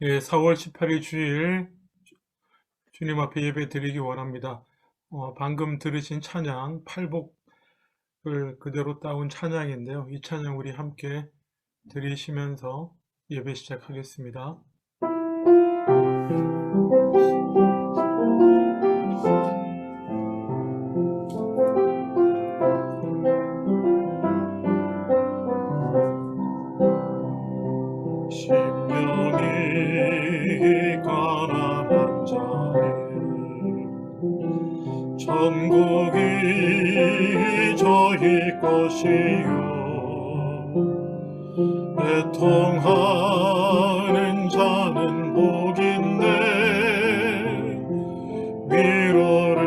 예, 4월 18일 주일 주님 앞에 예배 드리기 원합니다. 방금 들으신 찬양, 팔복을 그대로 따온 찬양인데요. 이 찬양 우리 함께 드리시면서 예배 시작하겠습니다. 심령이 가난한 자는 천국이 저희 것이요 애통하는 자는 복인데 위로를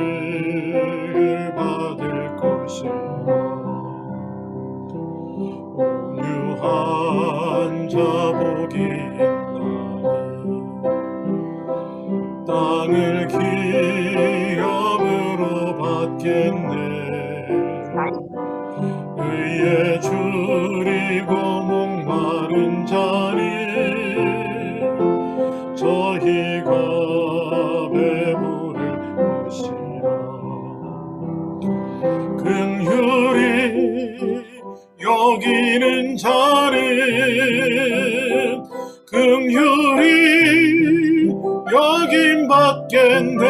받을 것이라 온유한 자 복이 있나니 땅을 기업으로 받겠네 의에 줄이고 목마른 자는 저희가 배부를 것이라 긍휼히 여기는 자는 긍휼히 여김 받겠네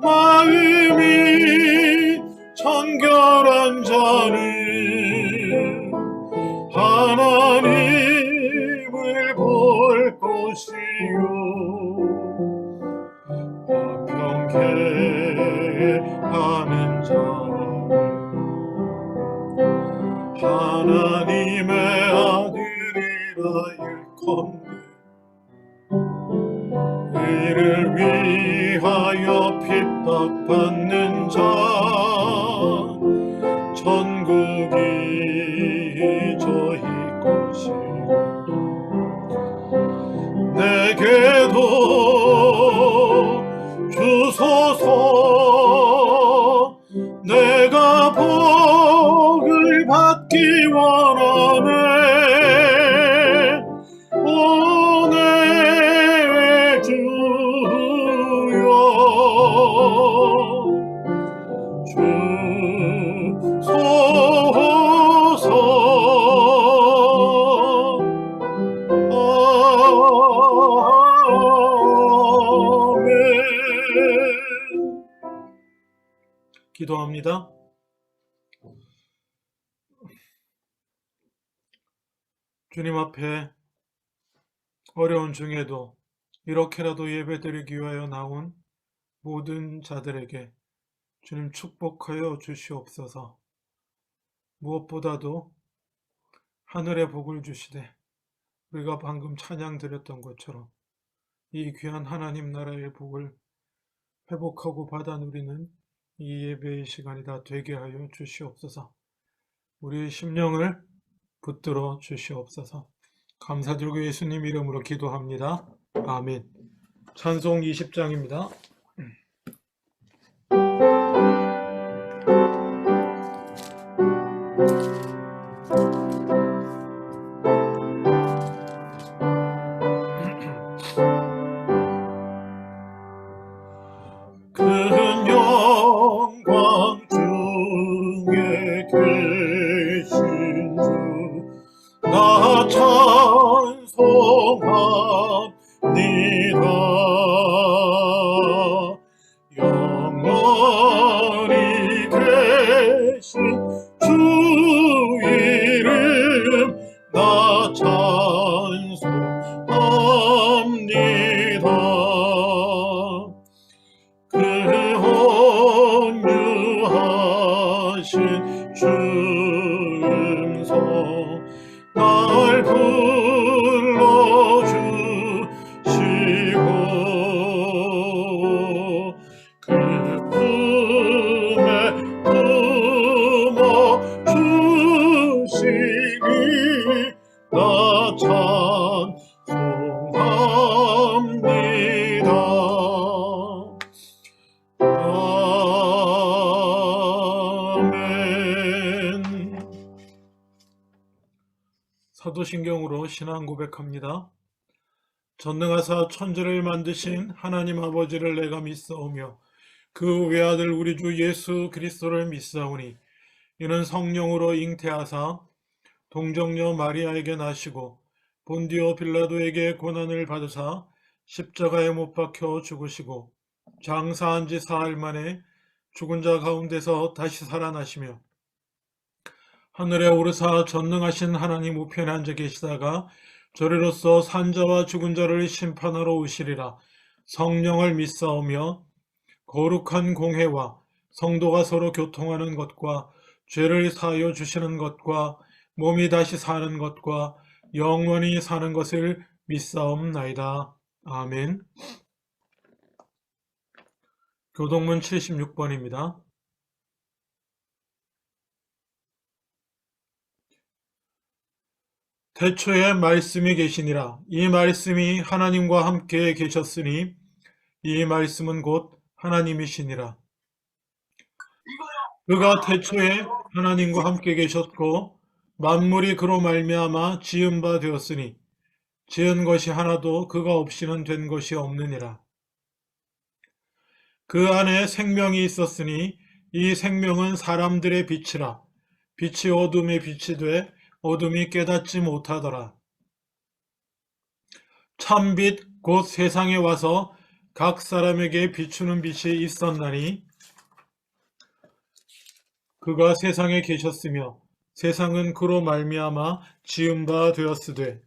마음이 청결한 자는 하나님을 볼 것이요 화평케 하는 자는 하나님의 아들이라 일컫네 이를 위하여 핍박받는 자 천국이 저희 것이라 내게도 주소서 내가 복을 받기 원하네 오늘 주여 주소서 아멘 기도합니다. 주님 앞에 어려운 중에도 이렇게라도 예배드리기 위하여 나온 모든 자들에게 주님 축복하여 주시옵소서. 무엇보다도 하늘의 복을 주시되 우리가 방금 찬양 드렸던 것처럼 이 귀한 하나님 나라의 복을 회복하고 받아 누리는 이 예배의 시간이 다 되게 하여 주시옵소서. 우리의 심령을 붙들어 주시옵소서. 감사드리고 예수님 이름으로 기도합니다. 아멘. 찬송 20장입니다. 큰 영광 중에 계신 주 나 찬송합니다. 영원히 계신 주 이름 나 찬송합니다. 그 온유하신 주 음성 날 불러주시고 그 품에 품어주시니 나 찬송합니다. 아멘. 사도신경으로 신앙 고백합니다. 전능하사 천지를 만드신 하나님 아버지를 내가 믿사오며 그 외아들 우리 주 예수 그리스도를 믿사오니 이는 성령으로 잉태하사 동정녀 마리아에게 나시고 본디오 빌라도에게 고난을 받으사 십자가에 못 박혀 죽으시고 장사한 지 사흘 만에 죽은 자 가운데서 다시 살아나시며 하늘에 오르사 전능하신 하나님 우편에 앉아 계시다가 저리로서 산자와 죽은 자를 심판하러 오시리라. 성령을 믿사오며 거룩한 공회와 성도가 서로 교통하는 것과 죄를 사하여 주시는 것과 몸이 다시 사는 것과 영원히 사는 것을 믿사옵나이다. 아멘. 교동문 76번입니다. 태초에 말씀이 계시니라. 이 말씀이 하나님과 함께 계셨으니 이 말씀은 곧 하나님이시니라. 그가 태초에 하나님과 함께 계셨고 만물이 그로 말미암아 지은 바 되었으니 지은 것이 하나도 그가 없이는 된 것이 없느니라. 그 안에 생명이 있었으니 이 생명은 사람들의 빛이라. 빛이 어둠에 빛이 돼 어둠이 깨닫지 못하더라. 참빛 곧 세상에 와서 각 사람에게 비추는 빛이 있었나니 그가 세상에 계셨으며 세상은 그로 말미암아 지은 바 되었으되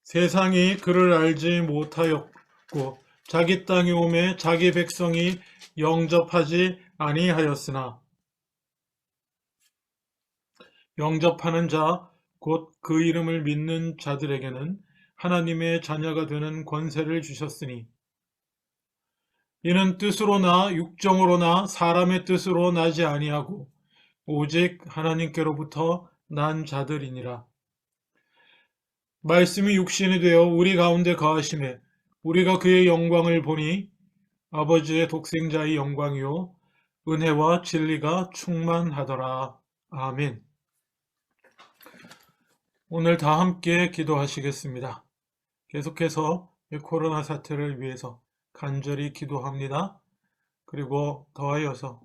세상이 그를 알지 못하였고 자기 땅에 오매 자기 백성이 영접하지 아니하였으나 영접하는 자 곧 그 이름을 믿는 자들에게는 하나님의 자녀가 되는 권세를 주셨으니 이는 뜻으로나 육정으로나 사람의 뜻으로 나지 아니하고 오직 하나님께로부터 난 자들이니라. 말씀이 육신이 되어 우리 가운데 거하심에 우리가 그의 영광을 보니 아버지의 독생자의 영광이요 은혜와 진리가 충만하더라. 아멘. 오늘 다 함께 기도하시겠습니다. 계속해서 이 코로나 사태를 위해서 간절히 기도합니다. 그리고 더하여서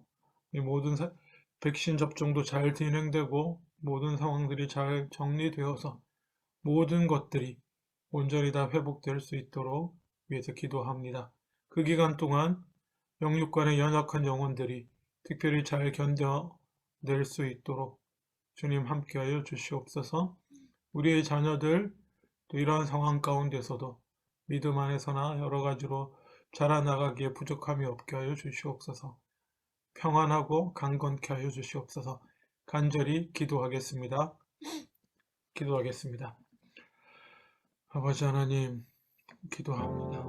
이 모든 백신 접종도 잘 진행되고 모든 상황들이 잘 정리되어서 모든 것들이 온전히 다 회복될 수 있도록 위해서 기도합니다. 그 기간 동안 영육간의 연약한 영혼들이 특별히 잘 견뎌낼 수 있도록 주님 함께하여 주시옵소서. 우리의 자녀들 또 이러한 상황 가운데서도 믿음 안에서나 여러 가지로 자라나가기에 부족함이 없게 하여 주시옵소서. 평안하고 강건케 하여 주시옵소서. 간절히 기도하겠습니다. 기도하겠습니다. 아버지 하나님, 기도합니다.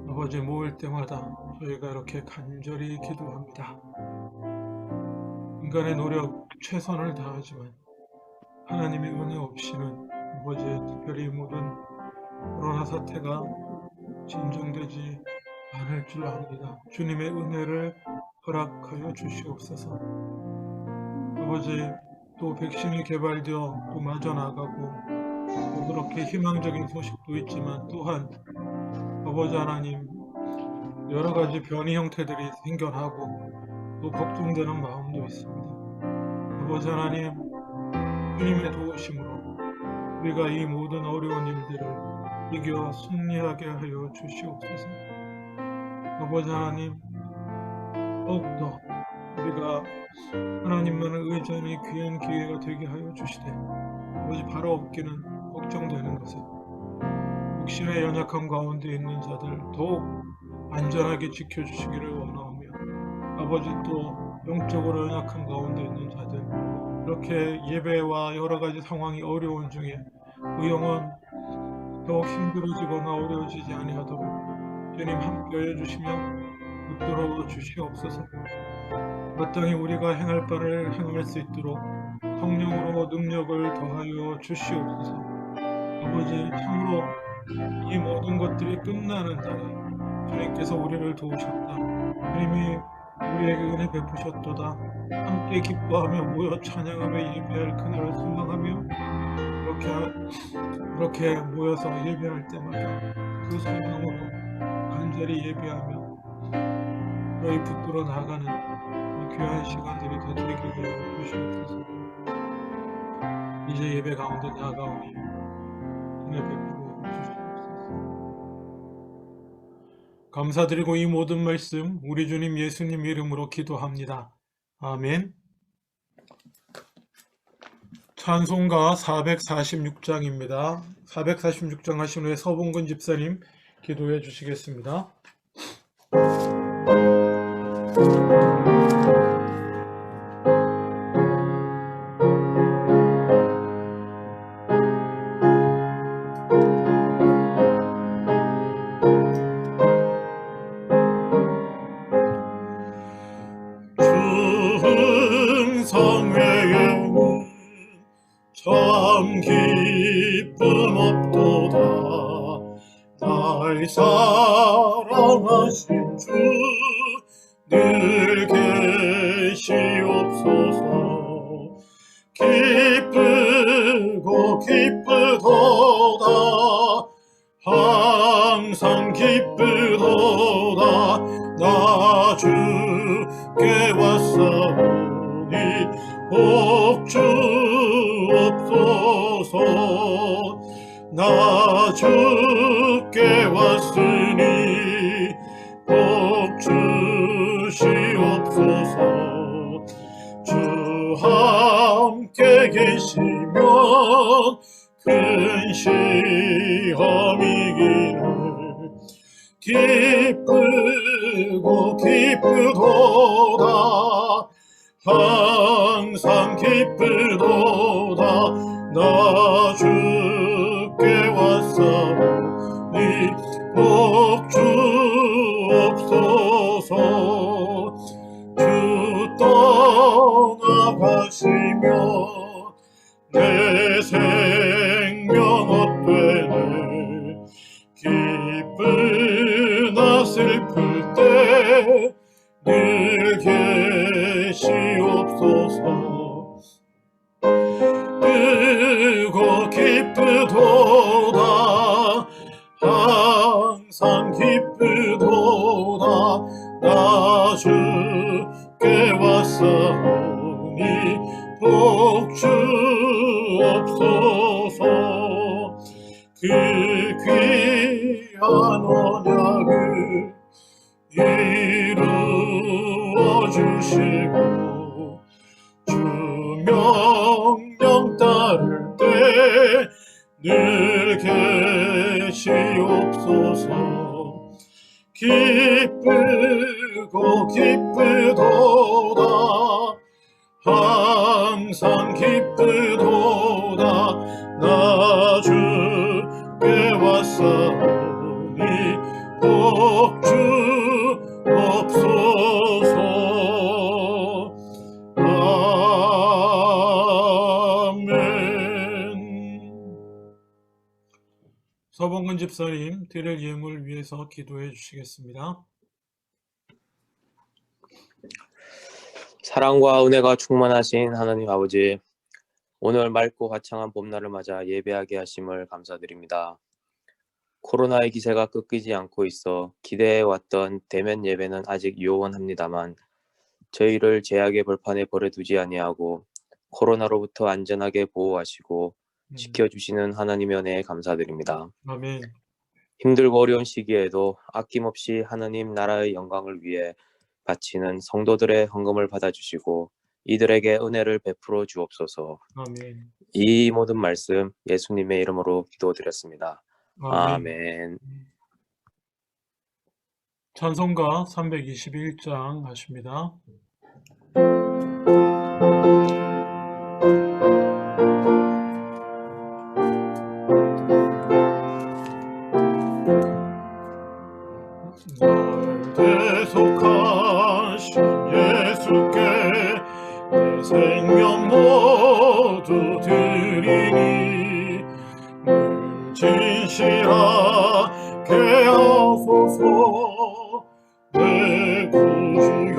아버지 모일 때마다 저희가 이렇게 간절히 기도합니다. 인간의 노력 최선을 다하지만 하나님의 은혜 없이는 아버지 특별히 모든 코로나 사태가 진정되지 않을 줄 압니다. 주님의 은혜를 허락하여 주시옵소서. 아버지 또 백신이 개발되어 또 마저나가고 또 그렇게 희망적인 소식도 있지만 또한 아버지 하나님 여러 가지 변이 형태들이 생겨나고 또 걱정되는 마음도 있습니다. 아버지 하나님 주님의 도우심으로 우리가 이 모든 어려운 일들을 이겨 승리하게 하여 주시옵소서. 아버지 하나님 더욱더 우리가 하나님만을 의지하는 귀한 기회가 되게 하여 주시되 아버지 바로 없기는 걱정되는 것을 육신의 연약함 가운데 있는 자들 더욱 안전하게 지켜주시기를 원하오며 아버지 또 영적으로 연약함 가운데 있는 자들 이렇게 예배와 여러가지 상황이 어려운 중에 의영은 더욱 힘들어지거나 어려워지지 아니하도록 주님 함께하여 주시며 붙들어 주시옵소서. 마땅히 우리가 행할 바를 행할 수 있도록 성령으로 능력을 더하여 주시옵소서. 아버지 참으로 이 모든 것들이 끝나는 날에 주님께서 우리를 도우셨다. 주님이 우리에게 은혜 베푸셨도다. 함께 기뻐하며 모여 찬양하며 예배할 그날을 소망하며 이렇게 모여서 예배할 때마다 그 소망으로 간절히 예배하며 너희 붙들어 나아가는 이 귀한 시간들이 다 되게 하여 주시옵소서. 이제 예배 가운데 나아가오니 은혜 베풀어 주시옵소서. 감사드리고 이 모든 말씀 우리 주님 예수님 이름으로 기도합니다. 아멘. 찬송가 446장입니다. 446장 하신 후에 서봉근 집사님 기도해 주시겠습니다. 성회에는 참 기쁨 없도다. 날 사랑하신 주 늘 계시옵소서. 기쁘고 기쁘도다. 항상 기쁘도다. 나 주께 왔사오니 복 주옵소서. 나 주께 왔으니 복 주시옵소서. 주 함께 계시면 큰 시험이기를 기쁘고 기쁘도다. 항상 기쁘도다. 나 주께 왔사오니 복 주옵소서. 주 떠나가시며 내 생명 헛되네. 기쁘나 슬플 때 늘 계시옵소서. 뜨고 기쁘도다. 항상 기쁘도다. 나 주께 왔사오니 복 주옵소서. 그 귀한 언약을 이루어 주시고 주 명령 따를 때 늘 계시옵소서. 기쁘고 기쁘도다. 항상 기쁘도다. 나 주께 왔사오니 복 주옵소서. 서봉근 집사님 드릴 예물 위해서 기도해 주시겠습니다. 사랑과 은혜가 충만하신 하나님 아버지, 오늘 맑고 화창한 봄날을 맞아 예배하게 하심을 감사드립니다. 코로나의 기세가 꺾이지 않고 있어 기대해왔던 대면 예배는 아직 요원합니다만 저희를 제약의 벌판에 버려두지 아니하고 코로나로부터 안전하게 보호하시고 지켜주시는 하나님의 은혜에 감사드립니다. 아멘. 힘들고 어려운 시기에도 아낌없이 하나님 나라의 영광을 위해 바치는 성도들의 헌금을 받아주시고 이들에게 은혜를 베풀어 주옵소서. 아멘. 이 모든 말씀 예수님의 이름으로 기도드렸습니다. 아멘. 찬송가 321장 하십니다. 날 대속하신 예수께 내 생명 모두 드리니 늘 진실하게 하소서. 내 구주의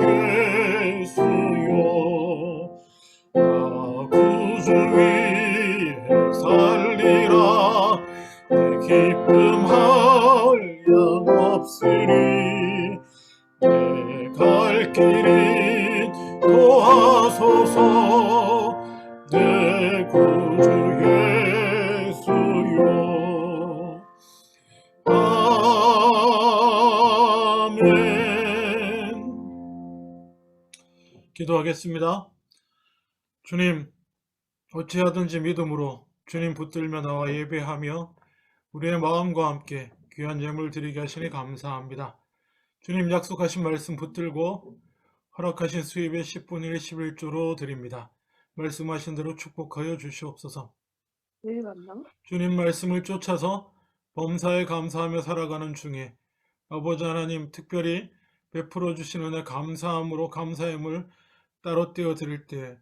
있기를 도와소서. 내 구주 예수여. 아멘. 기도하겠습니다. 주님, 어찌하든지 믿음으로 주님 붙들며 나와 예배하며 우리의 마음과 함께 귀한 예물 드리게 하시니 감사합니다. 주님 약속하신 말씀 붙들고 허락하신 수입의 10분의 1, 11조로 드립니다. 말씀하신 대로 축복하여 주시옵소서. 내일 만나? 주님 말씀을 쫓아서 범사에 감사하며 살아가는 중에 아버지 하나님 특별히 베풀어 주신 은혜 감사함으로 감사함을 따로 떼어 드릴 때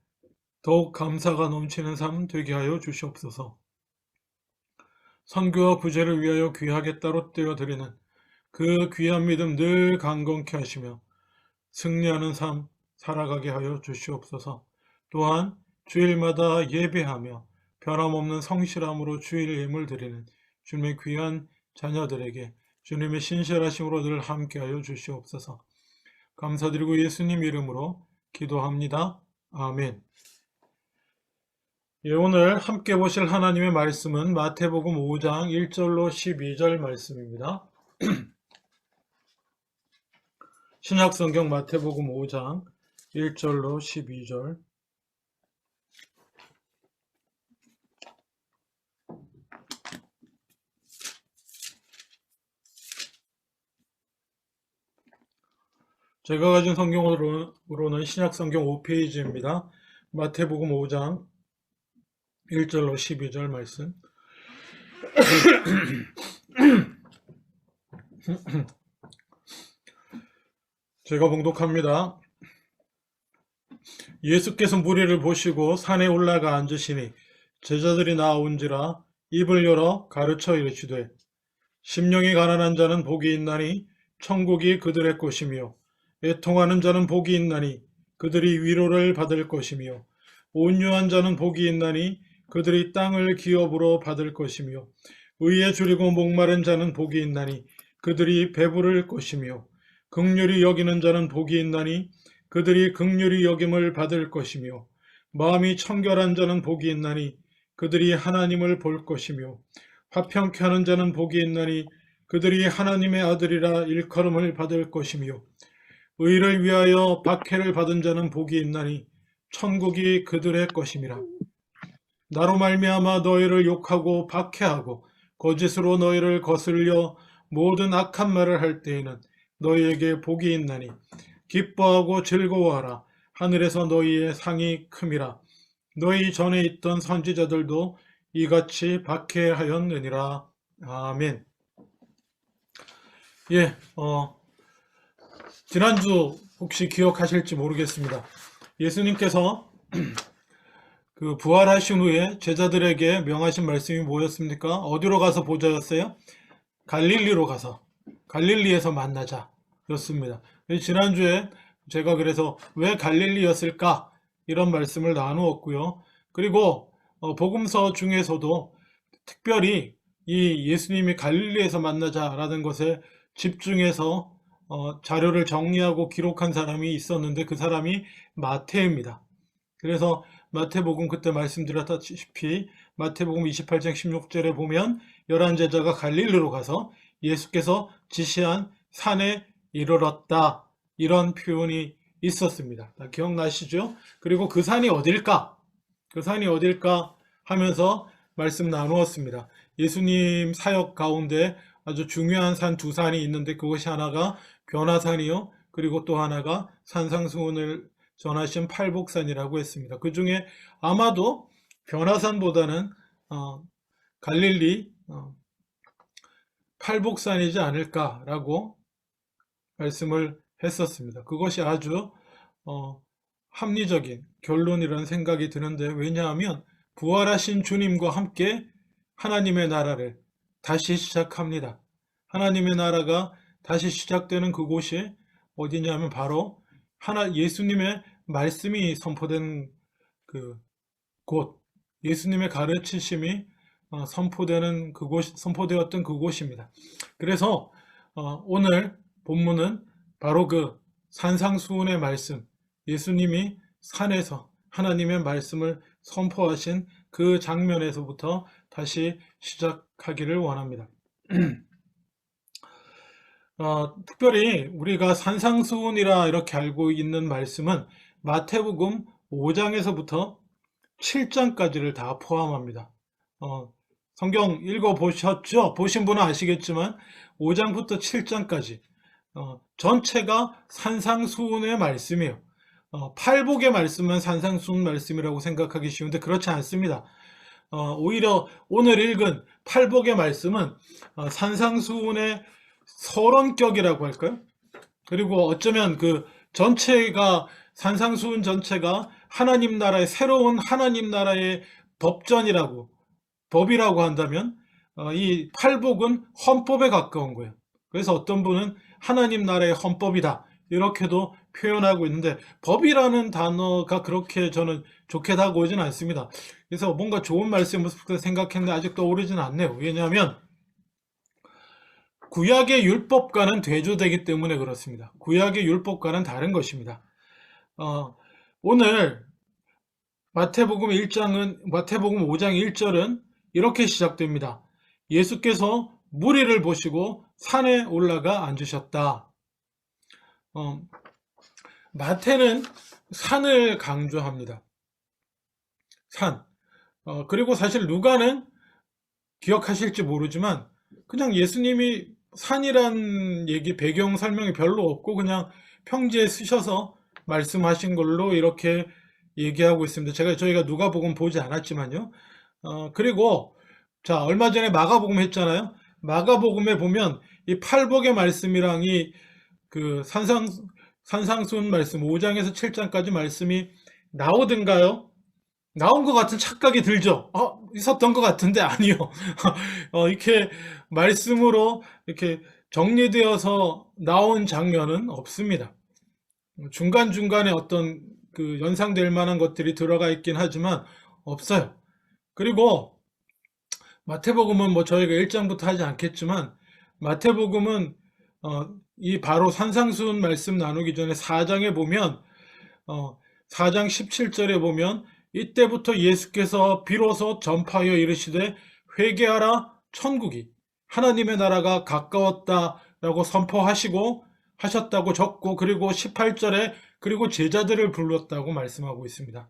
더욱 감사가 넘치는 삶 되게 하여 주시옵소서. 선교와 구제를 위하여 귀하게 따로 떼어 드리는 그 귀한 믿음 늘 강건케 하시며 승리하는 삶 살아가게 하여 주시옵소서. 또한 주일마다 예배하며 변함없는 성실함으로 주일 예물 드리는 주님의 귀한 자녀들에게 주님의 신실하심으로 늘 함께하여 주시옵소서. 감사드리고 예수님 이름으로 기도합니다. 아멘. 예, 오늘 함께 보실 하나님의 말씀은 마태복음 5장 1절로 12절 말씀입니다. 신약성경 마태복음 5장 1절로 12절. 제가 가진 성경으로는 신약성경 5페이지입니다. 마태복음 5장 1절로 12절 말씀. 제가 봉독합니다. 예수께서 무리를 보시고 산에 올라가 앉으시니 제자들이 나온지라 입을 열어 가르쳐 이르시되 심령이 가난한 자는 복이 있나니 천국이 그들의 것이며 애통하는 자는 복이 있나니 그들이 위로를 받을 것이며 온유한 자는 복이 있나니 그들이 땅을 기업으로 받을 것이며 의에 줄이고 목마른 자는 복이 있나니 그들이 배부를 것이며 긍휼히 여기는 자는 복이 있나니 그들이 긍휼히 여김을 받을 것이며 마음이 청결한 자는 복이 있나니 그들이 하나님을 볼 것이며 화평케 하는 자는 복이 있나니 그들이 하나님의 아들이라 일컬음을 받을 것이며 의를 위하여 박해를 받은 자는 복이 있나니 천국이 그들의 것임이라. 나로 말미암아 너희를 욕하고 박해하고 거짓으로 너희를 거슬려 모든 악한 말을 할 때에는 너희에게 복이 있나니 기뻐하고 즐거워하라. 하늘에서 너희의 상이 큼이라. 너희 전에 있던 선지자들도 이같이 박해하였느니라. 아멘. 예, 지난주 혹시 기억하실지 모르겠습니다. 예수님께서 그 부활하신 후에 제자들에게 명하신 말씀이 뭐였습니까? 어디로 가서 보자였어요? 갈릴리로 가서, 갈릴리에서 만나자 였습니다. 지난주에 제가 그래서 왜 갈릴리였을까? 이런 말씀을 나누었고요. 그리고 복음서 중에서도 특별히 이 예수님이 갈릴리에서 만나자라는 것에 집중해서 자료를 정리하고 기록한 사람이 있었는데 그 사람이 마태입니다. 그래서 마태복음 그때 말씀드렸다시피 마태복음 28장 16절에 보면 11제자가 갈릴리로 가서 예수께서 지시한 산에 이르렀다, 이런 표현이 있었습니다. 다 기억나시죠? 그리고 그 산이 어딜까? 그 산이 어딜까 하면서 말씀 나누었습니다. 예수님 사역 가운데 아주 중요한 산 두 산이 있는데 그것이 하나가 변화산이요, 그리고 또 하나가 산상수훈을 전하신 팔복산이라고 했습니다. 그 중에 아마도 변화산보다는 갈릴리 팔복산이지 않을까라고 말씀을 했었습니다. 그것이 아주 합리적인 결론이라는 생각이 드는데, 왜냐하면 부활하신 주님과 함께 하나님의 나라를 다시 시작합니다. 하나님의 나라가 다시 시작되는 그곳이 어디냐면 바로 예수님의 말씀이 선포된 그 곳, 예수님의 가르치심이 선포되었던 그곳입니다. 그래서 오늘 본문은 바로 그 산상수훈의 말씀, 예수님이 산에서 하나님의 말씀을 선포하신 그 장면에서부터 다시 시작하기를 원합니다. 특별히 우리가 산상수훈이라 이렇게 알고 있는 말씀은 마태복음 5장에서부터 7장까지를 다 포함합니다. 성경 읽어보셨죠? 보신 분은 아시겠지만 5장부터 7장까지 전체가 산상수훈의 말씀이에요. 팔복의 말씀은 산상수훈 말씀이라고 생각하기 쉬운데 그렇지 않습니다. 오히려 오늘 읽은 팔복의 말씀은 산상수훈의 서론격이라고 할까요? 그리고 어쩌면 그 전체가 산상수훈 전체가 하나님 나라의 새로운 하나님 나라의 법이라고 한다면 이 팔복은 헌법에 가까운 거예요. 그래서 어떤 분은 하나님 나라의 헌법이다 이렇게도 표현하고 있는데 법이라는 단어가 그렇게 저는 좋게 다가오진 않습니다. 그래서 뭔가 좋은 말씀을 생각했는데 아직 떠오르진 않네요. 왜냐하면 구약의 율법과는 대조되기 때문에 그렇습니다. 구약의 율법과는 다른 것입니다. 오늘 마태복음 5장 1절은 이렇게 시작됩니다. 예수께서 무리를 보시고 산에 올라가 앉으셨다. 마태는 산을 강조합니다. 산. 그리고 사실 누가는 기억하실지 모르지만 그냥 예수님이 산이란 얘기 배경 설명이 별로 없고 그냥 평지에 쓰셔서 말씀하신 걸로 이렇게 얘기하고 있습니다. 저희가 누가복음 보지 않았지만요. 그리고 자 얼마 전에 마가복음 했잖아요. 마가복음에 보면 이 팔복의 말씀이랑 이 그 산상수훈 말씀 5장에서 7장까지 말씀이 나오던가요? 나온 것 같은 착각이 들죠. 있었던 것 같은데 아니요. 이렇게 말씀으로 이렇게 정리되어서 나온 장면은 없습니다. 중간중간에 어떤 그 연상될 만한 것들이 들어가 있긴 하지만 없어요. 그리고 마태복음은 뭐 저희가 1장부터 하지 않겠지만 마태복음은 이 바로 산상수훈 말씀 나누기 전에 4장에 보면 4장 17절에 보면 이때부터 예수께서 비로소 전파하여 이르시되 회개하라 천국이 하나님의 나라가 가까웠다라고 선포하시고 하셨다고 적고 그리고 18절에 그리고 제자들을 불렀다고 말씀하고 있습니다.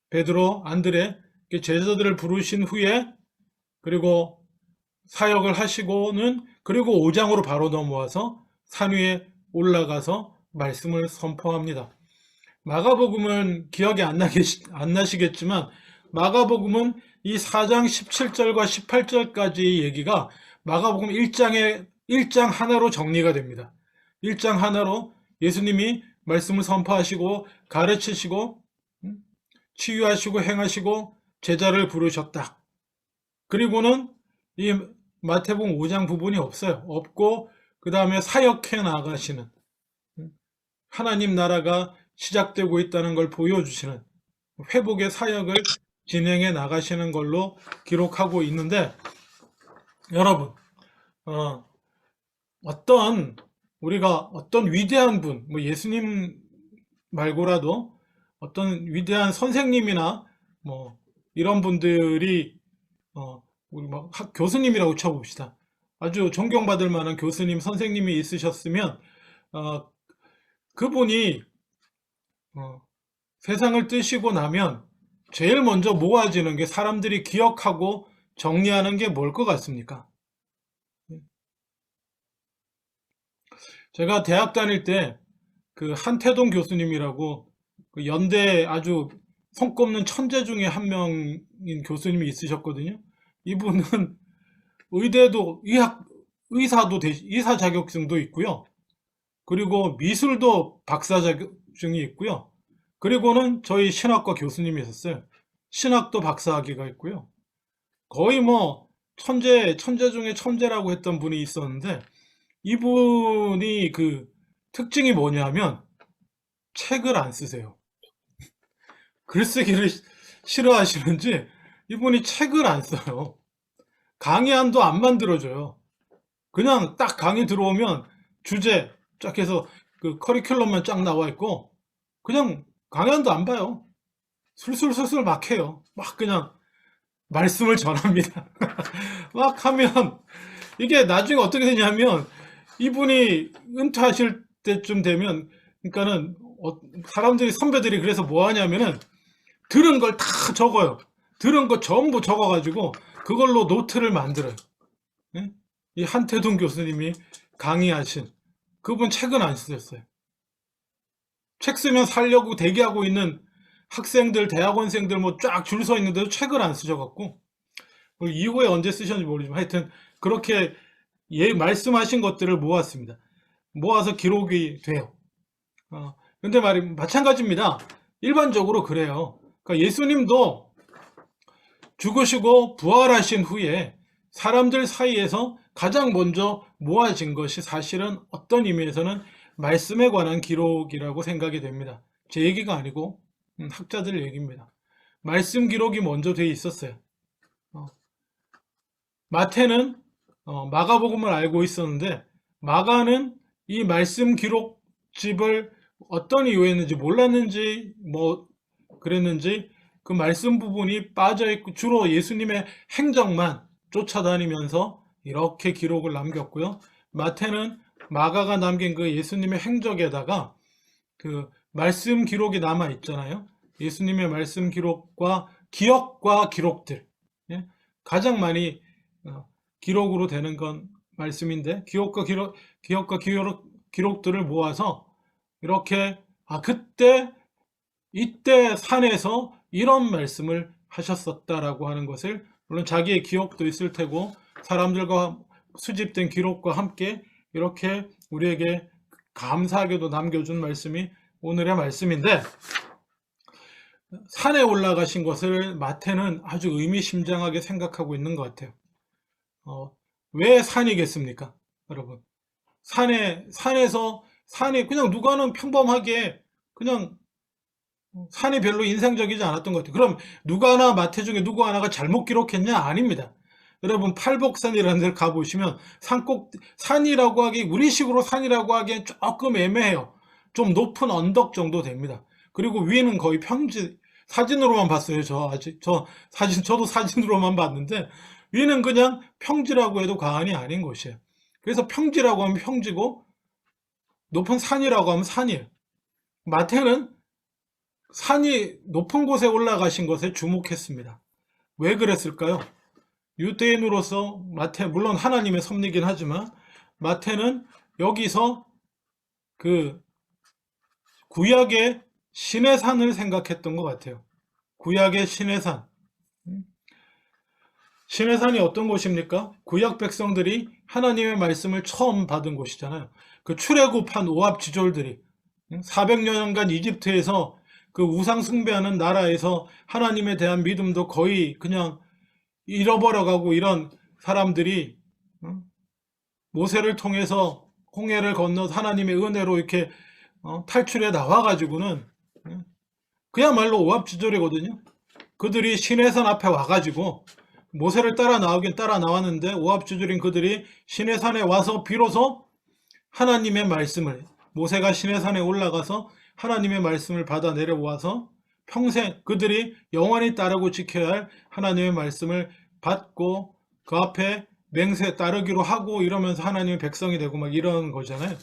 베드로, 안드레 제자들을 부르신 후에 그리고 사역을 하시고는 그리고 5장으로 바로 넘어와서 산 위에 올라가서 말씀을 선포합니다. 마가복음은 기억이 안 나시겠지만 마가복음은 이 4장 17절과 18절까지의 얘기가 마가복음 1장 하나로 정리가 됩니다. 1장 하나로 예수님이 말씀을 선포하시고 가르치시고 치유하시고 행하시고 제자를 부르셨다. 그리고는 이 마태복음 5장 부분이 없어요. 없고 그 다음에 사역해 나가시는 하나님 나라가 시작되고 있다는 걸 보여주시는 회복의 사역을 진행해 나가시는 걸로 기록하고 있는데 여러분 우리가 어떤 위대한 분, 뭐 예수님 말고라도 어떤 위대한 선생님이나 뭐 이런 분들이 우리 뭐 교수님이라고 쳐봅시다. 아주 존경받을 만한 교수님, 선생님이 있으셨으면 그분이 세상을 뜨시고 나면 제일 먼저 모아지는 게 사람들이 기억하고 정리하는 게 뭘 것 같습니까? 제가 대학 다닐 때 그 한태동 교수님이라고 그 연대 아주 손꼽는 천재 중에 한 명인 교수님이 있으셨거든요. 이분은 의대도 의사 자격증도 있고요. 그리고 미술도 박사 자격증이 있고요. 그리고는 저희 신학과 교수님이셨어요. 신학도 박사학위가 있고요. 거의 뭐 천재 중에 천재라고 했던 분이 있었는데 이분이 그 특징이 뭐냐면 책을 안 쓰세요. 글쓰기를 싫어하시는지 이분이 책을 안 써요. 강의안도 안 만들어줘요. 그냥 딱 강의 들어오면 주제 쫙 해서 그 커리큘럼만 쫙 나와 있고 그냥 강연도 안 봐요. 술술술술 막 해요. 막 그냥 말씀을 전합니다. 막 하면 이게 나중에 어떻게 되냐면 이분이 은퇴하실 때쯤 되면 그러니까는 사람들이 선배들이 그래서 뭐 하냐면은 들은 걸 다 적어요. 들은 거 전부 적어가지고 그걸로 노트를 만들어요. 예? 이 한태동 교수님이 강의하신 그분 책은 안 쓰셨어요. 책 쓰면 살려고 대기하고 있는 학생들, 대학원생들 뭐 쫙 줄 서 있는데도 책을 안 쓰셔갖고 이후에 언제 쓰셨는지 모르지만 하여튼 그렇게 말씀하신 것들을 모았습니다. 모아서 기록이 돼요. 근데 마찬가지입니다. 일반적으로 그래요. 그러니까 예수님도 죽으시고 부활하신 후에 사람들 사이에서 가장 먼저 모아진 것이 사실은 어떤 의미에서는 말씀에 관한 기록이라고 생각이 됩니다. 제 얘기가 아니고 학자들 얘기입니다. 말씀 기록이 먼저 돼 있었어요. 마태는 마가복음을 알고 있었는데 마가는 이 말씀 기록집을 어떤 이유였는지 몰랐는지 뭐 그랬는지 그 말씀 부분이 빠져있고 주로 예수님의 행적만 쫓아다니면서 이렇게 기록을 남겼고요. 마태는 마가가 남긴 그 예수님의 행적에다가 그 말씀 기록이 남아 있잖아요. 예수님의 말씀 기록과 기억과 기록들, 예? 가장 많이 기록으로 되는 건 말씀인데 기억과 기록들을 모아서 이렇게 그때 이때 산에서 이런 말씀을 하셨었다라고 하는 것을 물론 자기의 기억도 있을 테고 사람들과 수집된 기록과 함께 이렇게 우리에게 감사하게도 남겨준 말씀이 오늘의 말씀인데 산에 올라가신 것을 마태는 아주 의미심장하게 생각하고 있는 것 같아요. 왜 산이겠습니까? 여러분 산에서 산이 그냥 누가는 평범하게 그냥 산이 별로 인상적이지 않았던 것 같아요. 그럼 누가나 마태 중에 누구 하나가 잘못 기록했냐? 아닙니다. 여러분 팔복산이라는 데를 가보시면 산이라고 하기 우리식으로 산이라고 하기엔 조금 애매해요. 좀 높은 언덕 정도 됩니다. 그리고 위에는 거의 평지 사진으로만 봤어요. 저도 사진으로만 봤는데 위는 그냥 평지라고 해도 과언이 아닌 곳이에요. 그래서 평지라고 하면 평지고 높은 산이라고 하면 산이에요. 마태는 산이 높은 곳에 올라가신 것에 주목했습니다. 왜 그랬을까요? 유대인으로서 물론 하나님의 섭리긴 하지만 마태는 여기서 그 구약의 신의 산을 생각했던 것 같아요. 구약의 신의 산. 신의 산이 어떤 곳입니까? 구약 백성들이 하나님의 말씀을 처음 받은 곳이잖아요. 그 출애굽한 오합지졸들이 400년간 이집트에서 그 우상 숭배하는 나라에서 하나님에 대한 믿음도 거의 그냥 잃어버려가고 이런 사람들이 모세를 통해서 홍해를 건너 하나님의 은혜로 이렇게 탈출해 나와가지고는 그야말로 오합지졸이거든요. 그들이 시내산 앞에 와가지고 모세를 따라 나오긴 따라 나왔는데 오합지졸인 그들이 시내산에 와서 비로소 하나님의 말씀을 모세가 시내산에 올라가서 하나님의 말씀을 받아 내려와서 평생 그들이 영원히 따르고 지켜야 할 하나님의 말씀을 받고 그 앞에 맹세 따르기로 하고 이러면서 하나님의 백성이 되고 막 이런 거잖아요.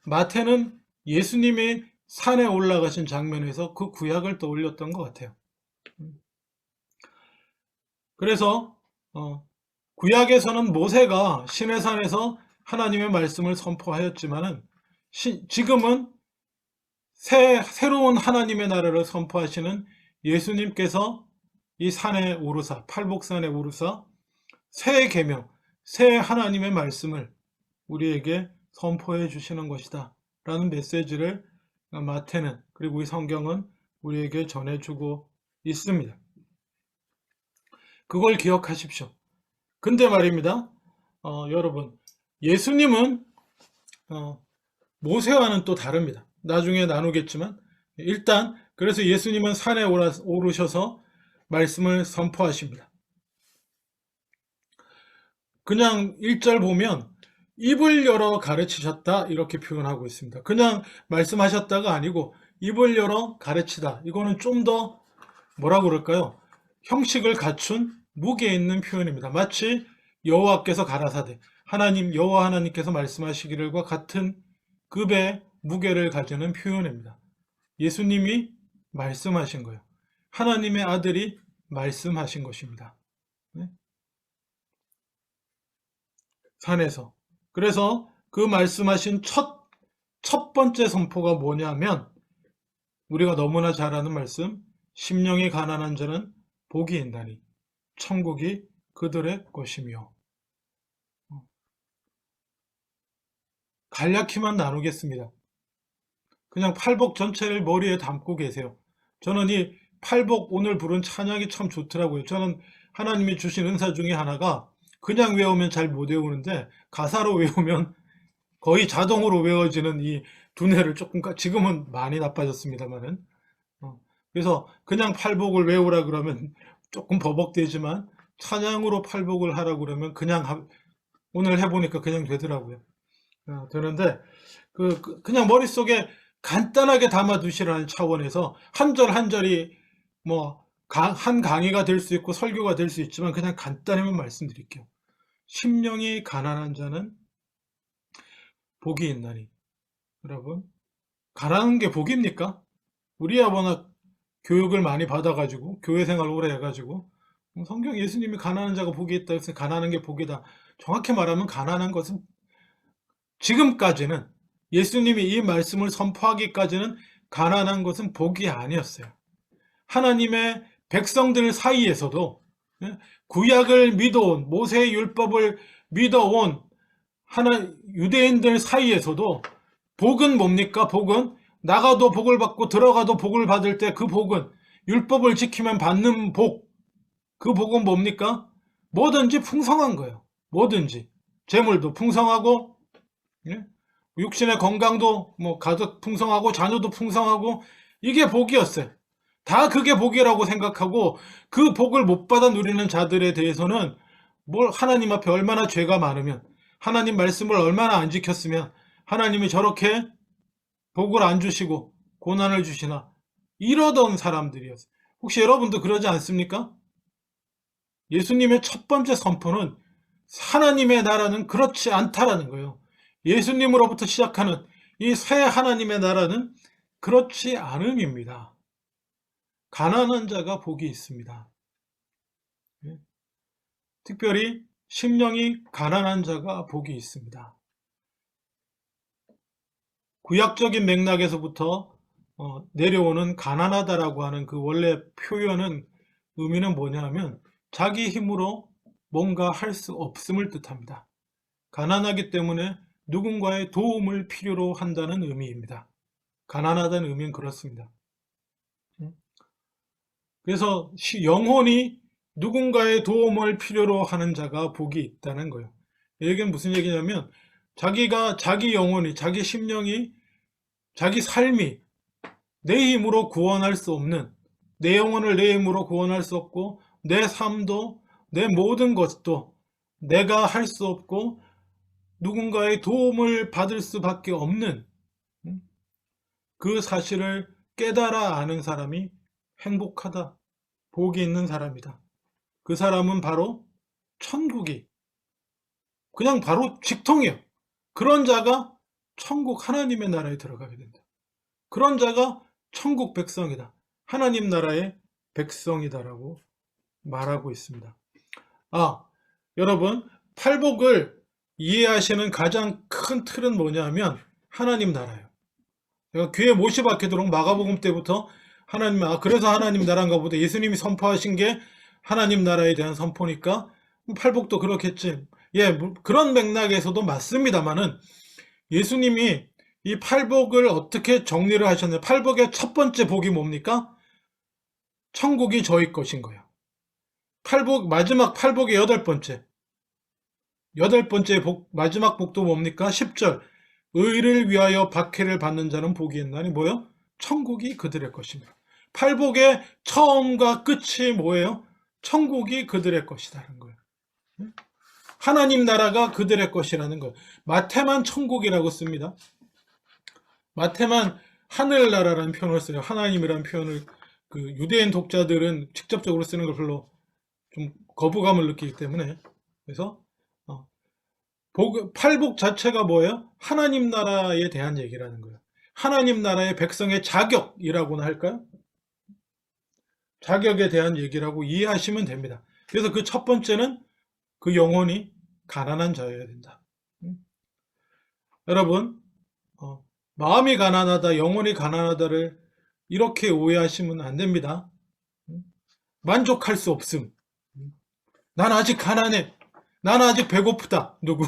마태는 예수님이 산에 올라가신 장면에서 그 구약을 떠올렸던 것 같아요. 그래서 구약에서는 모세가 시내산에서 하나님의 말씀을 선포하였지만은 지금은 새로운 하나님의 나라를 선포하시는 예수님께서 이 산에 오르사 팔복산에 오르사 새 계명, 새 하나님의 말씀을 우리에게 선포해 주시는 것이다 라는 메시지를 마태는 그리고 이 성경은 우리에게 전해주고 있습니다. 그걸 기억하십시오. 근데 말입니다. 여러분 예수님은 모세와는 또 다릅니다. 나중에 나누겠지만 일단 그래서 예수님은 산에 오르셔서 말씀을 선포하십니다. 그냥 1절 보면 입을 열어 가르치셨다 이렇게 표현하고 있습니다. 그냥 말씀하셨다가 아니고 입을 열어 가르치다. 이거는 좀 더 뭐라고 그럴까요? 형식을 갖춘 무게 있는 표현입니다. 마치 여호와께서 가라사대 하나님 여호와 하나님께서 말씀하시기를과 같은 급의 무게를 가지는 표현입니다. 예수님이 말씀하신 거예요. 하나님의 아들이 말씀하신 것입니다. 네? 산에서. 그래서 그 말씀하신 첫 번째 선포가 뭐냐면 우리가 너무나 잘 아는 말씀 심령이 가난한 자는 복이 있나니 천국이 그들의 것이며 간략히만 나누겠습니다. 그냥 팔복 전체를 머리에 담고 계세요. 저는 이 팔복 오늘 부른 찬양이 참 좋더라고요. 저는 하나님이 주신 은사 중에 하나가 그냥 외우면 잘 못 외우는데 가사로 외우면 거의 자동으로 외워지는 이 두뇌를 조금 지금은 많이 나빠졌습니다만은 그래서 그냥 팔복을 외우라 그러면 조금 버벅대지만 찬양으로 팔복을 하라 그러면 그냥 오늘 해보니까 그냥 되더라고요. 되는데 그냥 머릿속에 간단하게 담아두시라는 차원에서 한 절 한 절이 뭐 한 강의가 될 수 있고 설교가 될 수 있지만 그냥 간단히만 말씀드릴게요. 심령이 가난한 자는 복이 있나니. 여러분 가난한 게 복입니까? 우리야 워낙 교육을 많이 받아가지고 교회 생활 오래 해가지고 성경 예수님이 가난한 자가 복이 있다 해서 가난한 게 복이다. 정확히 말하면 가난한 것은 지금까지는 예수님이 이 말씀을 선포하기까지는 가난한 것은 복이 아니었어요. 하나님의 백성들 사이에서도 구약을 믿어온 모세의 율법을 믿어온 유대인들 사이에서도 복은 뭡니까? 복은 나가도 복을 받고 들어가도 복을 받을 때 그 복은 율법을 지키면 받는 복. 그 복은 뭡니까? 뭐든지 풍성한 거예요. 뭐든지. 재물도 풍성하고 육신의 건강도 가득 풍성하고 자녀도 풍성하고 이게 복이었어요. 다 그게 복이라고 생각하고 그 복을 못 받아 누리는 자들에 대해서는 하나님 앞에 얼마나 죄가 많으면 하나님 말씀을 얼마나 안 지켰으면 하나님이 저렇게 복을 안 주시고 고난을 주시나 이러던 사람들이었어요. 혹시 여러분도 그러지 않습니까? 예수님의 첫 번째 선포는 하나님의 나라는 그렇지 않다라는 거예요. 예수님으로부터 시작하는 이 새 하나님의 나라는 그렇지 않음입니다. 가난한 자가 복이 있습니다. 특별히 심령이 가난한 자가 복이 있습니다. 구약적인 맥락에서부터 내려오는 가난하다라고 하는 그 원래 표현은 의미는 뭐냐면 자기 힘으로 뭔가 할 수 없음을 뜻합니다. 가난하기 때문에 누군가의 도움을 필요로 한다는 의미입니다. 가난하다는 의미는 그렇습니다. 그래서 영혼이 누군가의 도움을 필요로 하는 자가 복이 있다는 거예요. 이게 무슨 얘기냐면 자기 영혼이, 자기 심령이, 자기 삶이 내 힘으로 구원할 수 없는, 내 영혼을 내 힘으로 구원할 수 없고 내 삶도 내 모든 것도 내가 할 수 없고 누군가의 도움을 받을 수밖에 없는 그 사실을 깨달아 아는 사람이 행복하다, 복이 있는 사람이다. 그 사람은 바로 천국이 그냥 바로 직통이에요. 그런 자가 천국 하나님의 나라에 들어가게 된다. 그런 자가 천국 백성이다. 하나님 나라의 백성이다라고 말하고 있습니다. 여러분 팔복을 이해하시는 가장 큰 틀은 뭐냐면 하나님 나라예요. 제가 귀에 못이 박히도록 마가복음 때부터 그래서 하나님 나라인가 보다. 예수님이 선포하신 게 하나님 나라에 대한 선포니까 팔복도 그렇겠지. 그런 맥락에서도 맞습니다만은 예수님이 이 팔복을 어떻게 정리를 하셨나요? 팔복의 첫 번째 복이 뭡니까? 천국이 저희 것인 거예요. 마지막 팔복의 여덟 번째 마지막 복도 뭡니까? 10절. 의를 위하여 박해를 받는 자는 복이 있나니 뭐예요? 천국이 그들의 것입니다. 팔복의 처음과 끝이 뭐예요? 천국이 그들의 것이라는 거예요. 하나님 나라가 그들의 것이라는 것. 마태만 천국이라고 씁니다. 마태만 하늘나라라는 표현을 써요. 하나님이라는 표현을 그 유대인 독자들은 직접적으로 쓰는 걸 별로 좀 거부감을 느끼기 때문에. 그래서 팔복 자체가 뭐예요? 하나님 나라에 대한 얘기라는 거예요. 하나님 나라의 백성의 자격이라고나 할까요? 자격에 대한 얘기라고 이해하시면 됩니다. 그래서 그 첫 번째는 그 영혼이 가난한 자여야 된다. 여러분, 마음이 가난하다, 영혼이 가난하다를 이렇게 오해하시면 안 됩니다. 만족할 수 없음. 난 아직 가난해. 나는 아직 배고프다. 누구?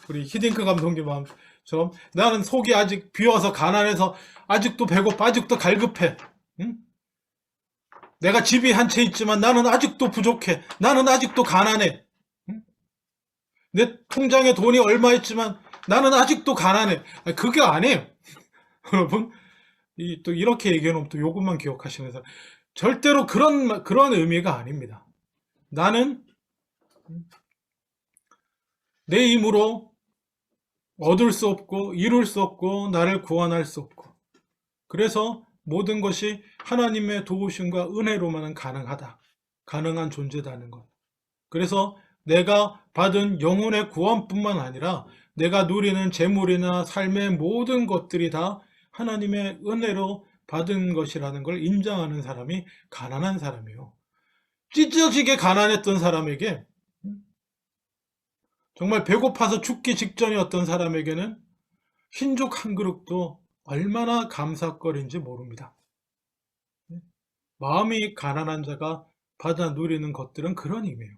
우리 히딩크 감독님 마음처럼 나는 속이 아직 비어서 가난해서 아직도 배고파, 아직도 갈급해. 응? 내가 집이 한 채 있지만 나는 아직도 부족해. 나는 아직도 가난해. 응? 내 통장에 돈이 얼마 있지만 나는 아직도 가난해. 그게 아니에요. 여러분, 또 이렇게 얘기해놓으면 또 요것만 기억하시는 사람. 절대로 그런 의미가 아닙니다. 나는 내 힘으로 얻을 수 없고 이룰 수 없고 나를 구원할 수 없고, 그래서 모든 것이 하나님의 도우심과 은혜로만은 가능하다. 가능한 존재다는 것. 그래서 내가 받은 영혼의 구원뿐만 아니라 내가 누리는 재물이나 삶의 모든 것들이 다 하나님의 은혜로 받은 것이라는 걸 인정하는 사람이 가난한 사람이에요. 찢어지게 가난했던 사람에게, 정말 배고파서 죽기 직전이었던 사람에게는 흰죽 한 그릇도 얼마나 감사거리인지 모릅니다. 마음이 가난한 자가 받아 누리는 것들은 그런 의미예요.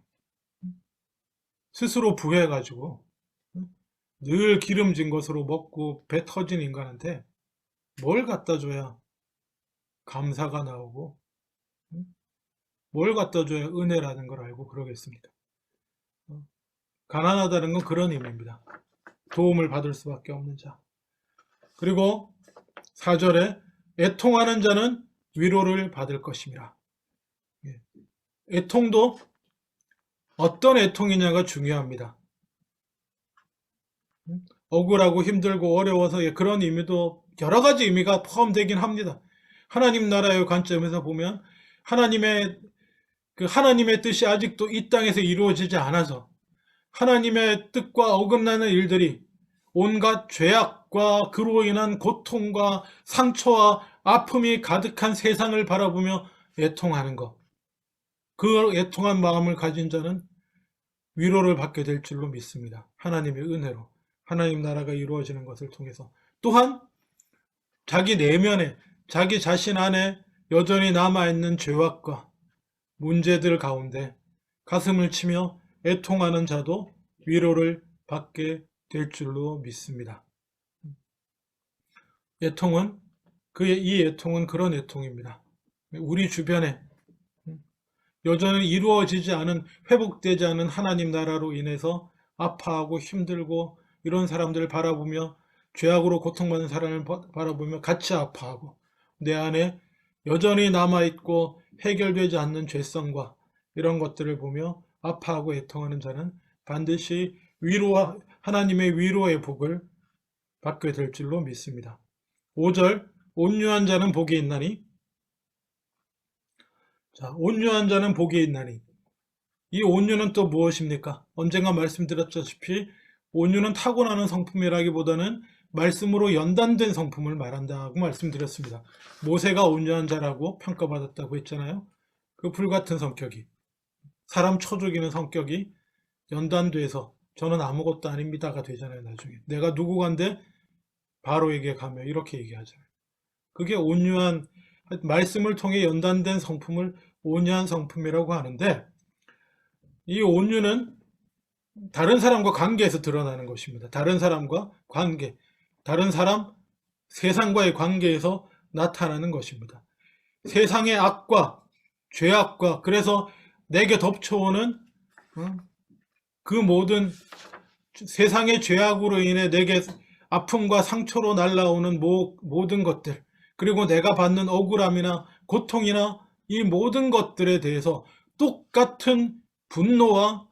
스스로 부해가지고 늘 기름진 것으로 먹고 배 터진 인간한테 뭘 갖다 줘야 감사가 나오고, 뭘 갖다 줘야 은혜라는 걸 알고 그러겠습니까? 가난하다는 건 그런 의미입니다. 도움을 받을 수밖에 없는 자. 그리고 4절에 애통하는 자는 위로를 받을 것임이라. 애통도 어떤 애통이냐가 중요합니다. 억울하고 힘들고 어려워서 그런 의미도 여러 가지 의미가 포함되긴 합니다. 하나님 나라의 관점에서 보면 하나님의 뜻이 아직도 이 땅에서 이루어지지 않아서 하나님의 뜻과 어긋나는 일들이 온갖 죄악과 그로 인한 고통과 상처와 아픔이 가득한 세상을 바라보며 애통하는 것. 그 애통한 마음을 가진 자는 위로를 받게 될 줄로 믿습니다. 하나님의 은혜로. 하나님 나라가 이루어지는 것을 통해서. 또한 자기 내면에, 자기 자신 안에 여전히 남아있는 죄악과 문제들 가운데 가슴을 치며 애통하는 자도 위로를 받게 될 줄로 믿습니다. 이 애통은 그런 애통입니다. 우리 주변에 여전히 이루어지지 않은, 회복되지 않은 하나님 나라로 인해서 아파하고 힘들고 이런 사람들을 바라보며, 죄악으로 고통받는 사람을 바라보며 같이 아파하고, 내 안에 여전히 남아있고 해결되지 않는 죄성과 이런 것들을 보며 아파하고 애통하는 자는 반드시 하나님의 위로의 복을 받게 될 줄로 믿습니다. 5절, 온유한 자는 복이 있나니. 자, 온유한 자는 복이 있나니. 이 온유는 또 무엇입니까? 언젠가 말씀드렸다시피 온유는 타고나는 성품이라기보다는 말씀으로 연단된 성품을 말한다고 말씀드렸습니다. 모세가 온유한 자라고 평가받았다고 했잖아요. 그 불같은 성격이, 사람 쳐 죽이는 성격이 연단돼서 저는 아무것도 아닙니다가 되잖아요. 나중에 내가 누구간데 바로에게 가며 이렇게 얘기하잖아요. 그게 온유한, 말씀을 통해 연단된 성품을 온유한 성품이라고 하는데, 이 온유는 다른 사람과 관계에서 드러나는 것입니다. 다른 사람과 관계, 다른 사람, 세상과의 관계에서 나타나는 것입니다. 세상의 악과 죄악과, 그래서 내게 덮쳐오는 그 모든 세상의 죄악으로 인해 내게 아픔과 상처로 날라오는 모든 것들, 그리고 내가 받는 억울함이나 고통이나 이 모든 것들에 대해서 똑같은 분노와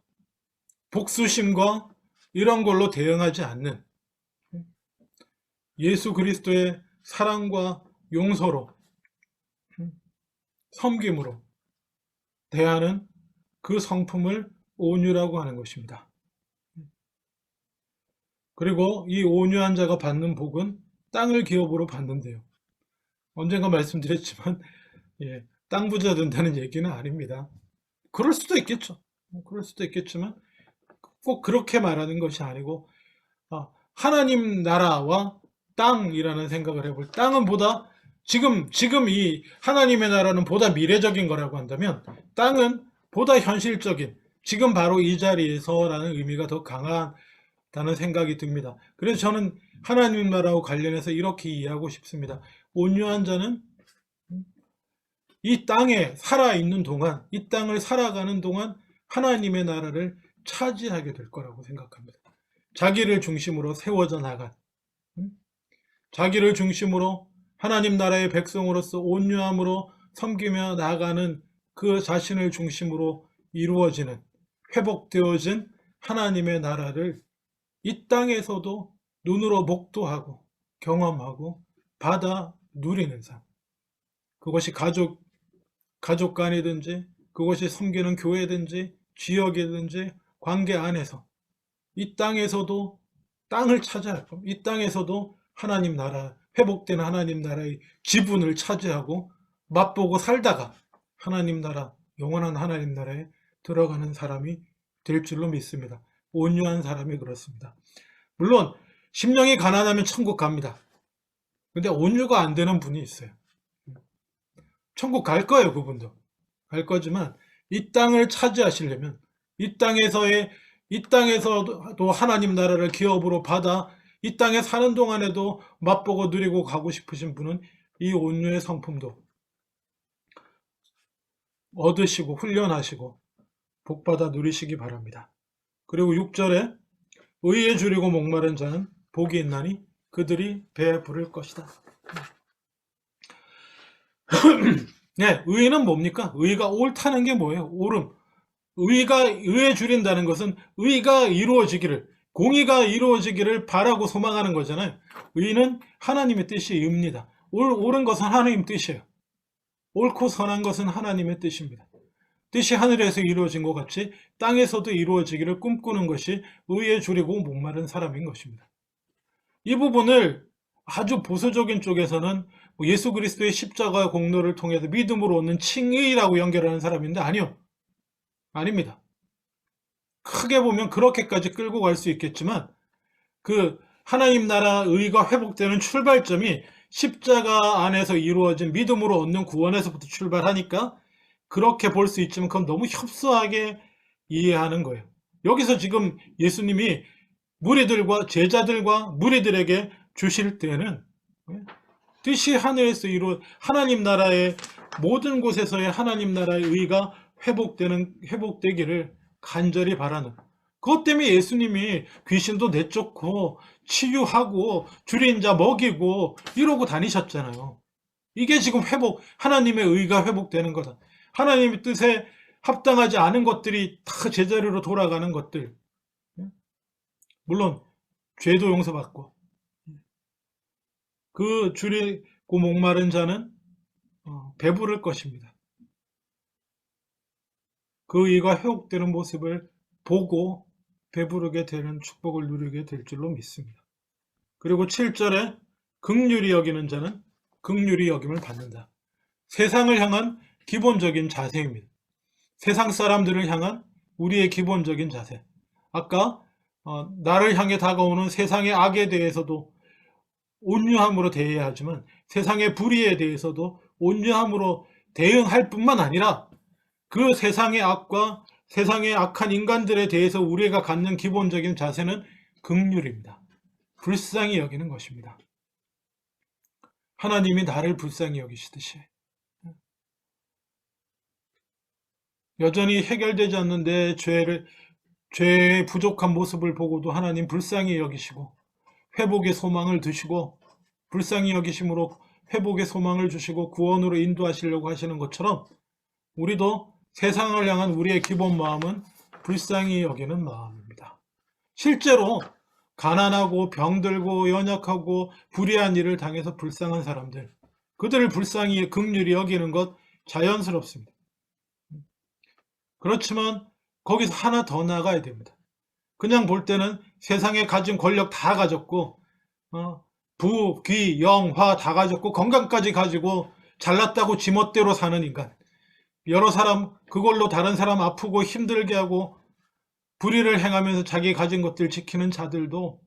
복수심과 이런 걸로 대응하지 않는 예수 그리스도의 사랑과 용서로 섬김으로 대하는 그 성품을 온유라고 하는 것입니다. 그리고 이 온유한 자가 받는 복은 땅을 기업으로 받는데요. 언젠가 말씀드렸지만 땅 부자 된다는 얘기는 아닙니다. 그럴 수도 있겠죠. 그럴 수도 있겠지만 꼭 그렇게 말하는 것이 아니고 하나님 나라와 땅이라는 생각을 해볼 땅은 보다 지금 이 하나님의 나라는 보다 미래적인 거라고 한다면 땅은 보다 현실적인 지금 바로 이 자리에서라는 의미가 더 강하다는 생각이 듭니다. 그래서 저는 하나님 나라와 관련해서 이렇게 이해하고 싶습니다. 온유한 자는 이 땅에 살아있는 동안, 이 땅을 살아가는 동안 하나님의 나라를 차지하게 될 거라고 생각합니다. 자기를 중심으로 세워져 나간, 자기를 중심으로 하나님 나라의 백성으로서 온유함으로 섬기며 나가는 그 자신을 중심으로 이루어지는 회복되어진 하나님의 나라를 이 땅에서도 눈으로 목도하고 경험하고 받아 누리는 삶. 그것이 가족 간이든지 그것이 섬기는 교회든지 지역이든지 관계 안에서 이 땅에서도 땅을 차지할 겁니다. 이 땅에서도 하나님 나라, 회복된 하나님 나라의 지분을 차지하고 맛보고 살다가 하나님 나라, 영원한 하나님 나라에 들어가는 사람이 될 줄로 믿습니다. 온유한 사람이 그렇습니다. 물론 심령이 가난하면 천국 갑니다. 근데 온유가 안 되는 분이 있어요. 천국 갈 거예요. 그분도 갈 거지만 이 땅을 차지하시려면 이 땅에서도 하나님 나라를 기업으로 받아 이 땅에 사는 동안에도 맛보고 누리고 가고 싶으신 분은 이 온유의 성품도 얻으시고 훈련하시고 복받아 누리시기 바랍니다. 그리고 6절에 의에 줄이고 목마른 자는 복이 있나니 그들이 배에 부를 것이다. 네, 의는 뭡니까? 의가 옳다는 게 뭐예요? 옳음. 의에 줄인다는 것은 의가 이루어지기를, 공의가 이루어지기를 바라고 소망하는 거잖아요. 의는 하나님의 뜻이입니다. 옳은 것은 하나님 뜻이에요. 옳고 선한 것은 하나님의 뜻입니다. 뜻이 하늘에서 이루어진 것 같이 땅에서도 이루어지기를 꿈꾸는 것이 의에 줄이고 목마른 사람인 것입니다. 이 부분을 아주 보수적인 쪽에서는 예수 그리스도의 십자가 공로를 통해서 믿음으로 얻는 칭의라고 연결하는 사람인데 아닙니다. 크게 보면 그렇게까지 끌고 갈 수 있겠지만 그 하나님 나라 의가 회복되는 출발점이 십자가 안에서 이루어진 믿음으로 얻는 구원에서부터 출발하니까 그렇게 볼 수 있지만 그건 너무 협소하게 이해하는 거예요. 여기서 지금 예수님이 무리들과 제자들과 무리들에게 주실 때는 뜻이 하늘에서 하나님 나라의 모든 곳에서의 하나님 나라의 의가 회복되기를 간절히 바라는, 그것 때문에 예수님이 귀신도 내쫓고 치유하고 줄인 자 먹이고 이러고 다니셨잖아요. 이게 지금 하나님의 의가 회복되는 거다. 하나님의 뜻에 합당하지 않은 것들이 다 제자리로 돌아가는 것들, 물론 죄도 용서받고 그 줄이고 목마른 자는 배부를 것입니다. 그 의가 회복되는 모습을 보고 배부르게 되는 축복을 누리게 될 줄로 믿습니다. 그리고 7절에 긍휼히 여기는 자는 긍휼히 여김을 받는다. 세상을 향한 기본적인 자세입니다. 세상 사람들을 향한 우리의 기본적인 자세. 아까 나를 향해 다가오는 세상의 악에 대해서도 온유함으로 대해야 하지만 세상의 불의에 대해서도 온유함으로 대응할 뿐만 아니라 그 세상의 악과 세상의 악한 인간들에 대해서 우리가 갖는 기본적인 자세는 긍휼입니다. 불쌍히 여기는 것입니다. 하나님이 나를 불쌍히 여기시듯이 여전히 해결되지 않는 내 죄의 부족한 모습을 보고도 하나님 불쌍히 여기시고 회복의 소망을 두시고 불쌍히 여기심으로 회복의 소망을 주시고 구원으로 인도하시려고 하시는 것처럼 우리도 세상을 향한 우리의 기본 마음은 불쌍히 여기는 마음입니다. 실제로 가난하고 병들고 연약하고 불의한 일을 당해서 불쌍한 사람들, 그들을 불쌍히 긍휼히 여기는 것 자연스럽습니다. 그렇지만 거기서 하나 더 나가야 됩니다. 그냥 볼 때는 세상에 가진 권력 다 가졌고 부, 귀, 영, 화 다 가졌고 건강까지 가지고 잘났다고 지멋대로 사는 인간, 여러 사람 그걸로 다른 사람 아프고 힘들게 하고 불의를 행하면서 자기 가진 것들 지키는 자들도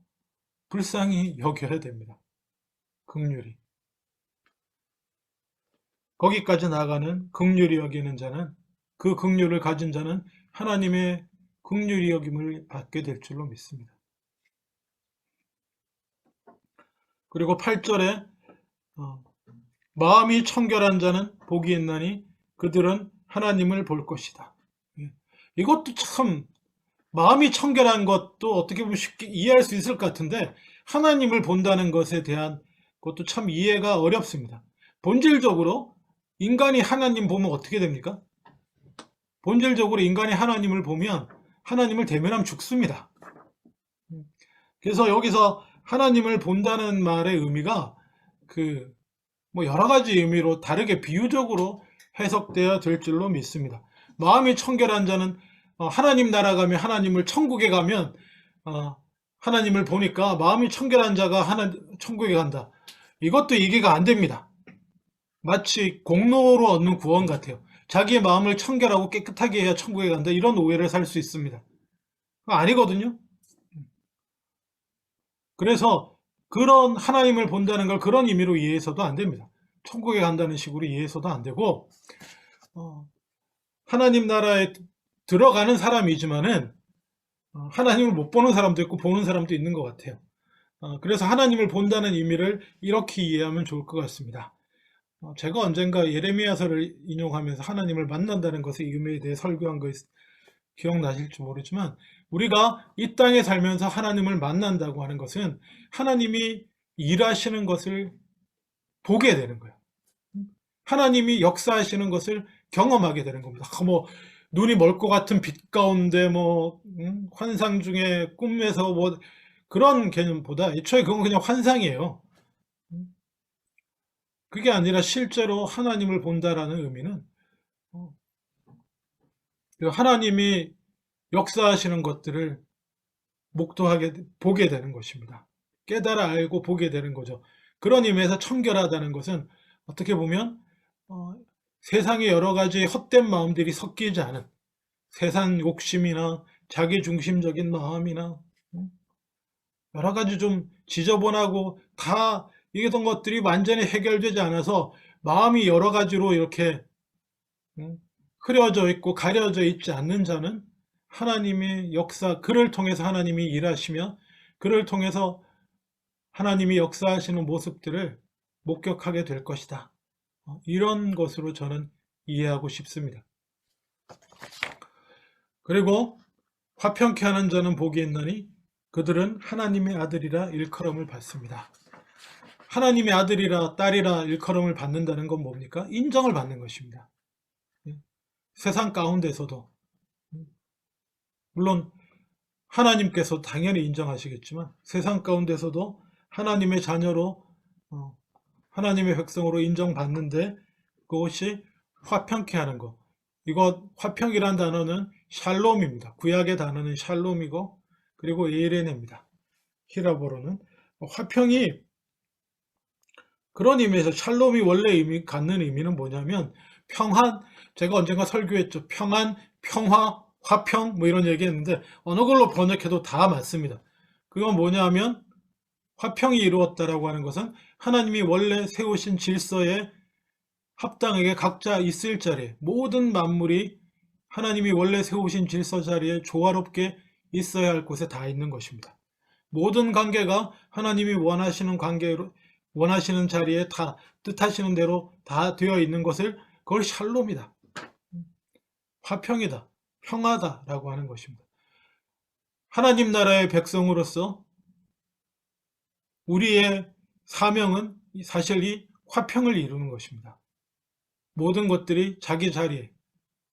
불쌍히 여겨야 됩니다. 긍휼히. 거기까지 나가는 긍휼히 여기는 자는, 그 긍휼을 가진 자는 하나님의 긍휼히 여김을 받게 될 줄로 믿습니다. 그리고 8절에 마음이 청결한 자는 복이 있나니 그들은 하나님을 볼 것이다. 이것도 참, 마음이 청결한 것도 어떻게 보면 쉽게 이해할 수 있을 것 같은데 하나님을 본다는 것에 대한 것도 참 이해가 어렵습니다. 본질적으로 인간이 하나님 보면 어떻게 됩니까? 본질적으로 인간이 하나님을 보면 하나님을 대면하면 죽습니다. 그래서 여기서 하나님을 본다는 말의 의미가 여러 가지 의미로 다르게 비유적으로 해석되어야 될 줄로 믿습니다. 마음이 청결한 자는 하나님 나라 가면, 하나님을 천국에 가면 하나님을 보니까 마음이 청결한 자가 천국에 간다. 이것도 이해가 안 됩니다. 마치 공로로 얻는 구원 같아요. 자기의 마음을 청결하고 깨끗하게 해야 천국에 간다, 이런 오해를 살 수 있습니다. 아니거든요. 그래서 그런 하나님을 본다는 걸 그런 의미로 이해해서도 안 됩니다. 천국에 간다는 식으로 이해해서도 안 되고, 하나님 나라에 들어가는 사람이지만은 하나님을 못 보는 사람도 있고 보는 사람도 있는 것 같아요. 그래서 하나님을 본다는 의미를 이렇게 이해하면 좋을 것 같습니다. 제가 언젠가 예레미야서를 인용하면서 하나님을 만난다는 것의 의미에 대해 설교한 거 기억나실지 모르지만, 우리가 이 땅에 살면서 하나님을 만난다고 하는 것은 하나님이 일하시는 것을 보게 되는 거예요. 하나님이 역사하시는 것을 경험하게 되는 겁니다. 눈이 멀 것 같은 빛 가운데 환상 중에 꿈에서 그런 개념보다 애초에 그건 그냥 환상이에요. 그게 아니라 실제로 하나님을 본다라는 의미는 하나님이 역사하시는 것들을 보게 되는 것입니다. 깨달아 알고 보게 되는 거죠. 그런 의미에서 청결하다는 것은 어떻게 보면 세상에 여러 가지 헛된 마음들이 섞이지 않은, 세상 욕심이나 자기중심적인 마음이나 여러 가지 좀 지저분하고 다 이런 것들이 완전히 해결되지 않아서 마음이 여러 가지로 이렇게 흐려져 있고 가려져 있지 않는 자는 하나님의 역사, 그를 통해서 하나님이 일하시며 그를 통해서 하나님이 역사하시는 모습들을 목격하게 될 것이다. 이런 것으로 저는 이해하고 싶습니다. 그리고 화평케 하는 자는 복이 있나니 그들은 하나님의 아들이라 일컬음을 받습니다. 하나님의 아들이라 딸이라 일컬음을 받는다는 건 뭡니까? 인정을 받는 것입니다. 세상 가운데서도, 물론 하나님께서 당연히 인정하시겠지만 세상 가운데서도 하나님의 자녀로, 하나님의 백성으로 인정받는데 그것이 화평케 하는 것, 이거 화평이란 단어는 샬롬입니다. 구약의 단어는 샬롬이고, 그리고 에이레네입니다. 히라보로는 화평이, 그런 의미에서 샬롬이 원래 갖는 의미는 뭐냐면 평안, 제가 언젠가 설교했죠. 평안, 평화, 화평 이런 얘기 했는데 어느 걸로 번역해도 다 맞습니다. 그건 뭐냐면 화평이 이루었다라고 하는 것은 하나님이 원래 세우신 질서에 합당하게 각자 있을 자리에, 모든 만물이 하나님이 원래 세우신 질서 자리에 조화롭게 있어야 할 곳에 다 있는 것입니다. 모든 관계가 하나님이 원하시는 관계로, 원하시는 자리에 다 뜻하시는 대로 다 되어 있는 것을, 그걸 샬롬이다, 화평이다, 평화다라고 하는 것입니다. 하나님 나라의 백성으로서 우리의 사명은 사실 이 화평을 이루는 것입니다. 모든 것들이 자기 자리에,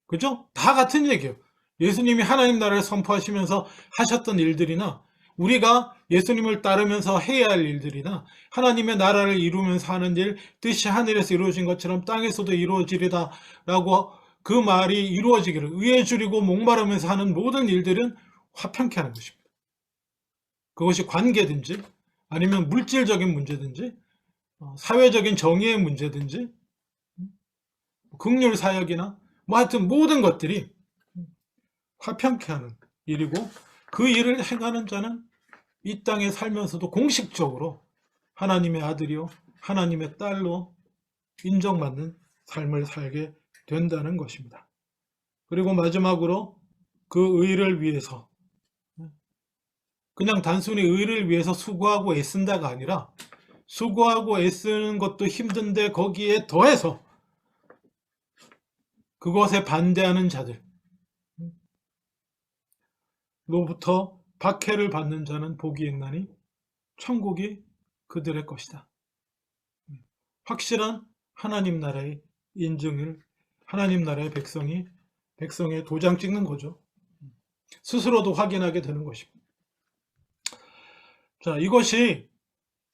그죠? 다 같은 얘기예요. 예수님이 하나님 나라를 선포하시면서 하셨던 일들이나 우리가 예수님을 따르면서 해야 할 일들이나 하나님의 나라를 이루면서 하는 일, 뜻이 하늘에서 이루어진 것처럼 땅에서도 이루어지리다 라고 그 말이 이루어지기를 의에 줄이고 목마르면서 하는 모든 일들은 화평케 하는 것입니다. 그것이 관계든지 아니면 물질적인 문제든지 사회적인 정의의 문제든지 긍휼 사역이나 뭐 하여튼 모든 것들이 화평케 하는 일이고, 그 일을 행하는 자는 이 땅에 살면서도 공식적으로 하나님의 아들이요 하나님의 딸로 인정받는 삶을 살게 된다는 것입니다. 그리고 마지막으로 그 의를 위해서, 그냥 단순히 의를 위해서 수고하고 애쓴다가 아니라 수고하고 애쓰는 것도 힘든데 거기에 더해서 그것에 반대하는 자들로부터 박해를 받는 자는 복이 있나니 천국이 그들의 것이다. 확실한 하나님 나라의 인증을, 하나님 나라의 백성의 도장 찍는 거죠. 스스로도 확인하게 되는 것입니다. 자, 이것이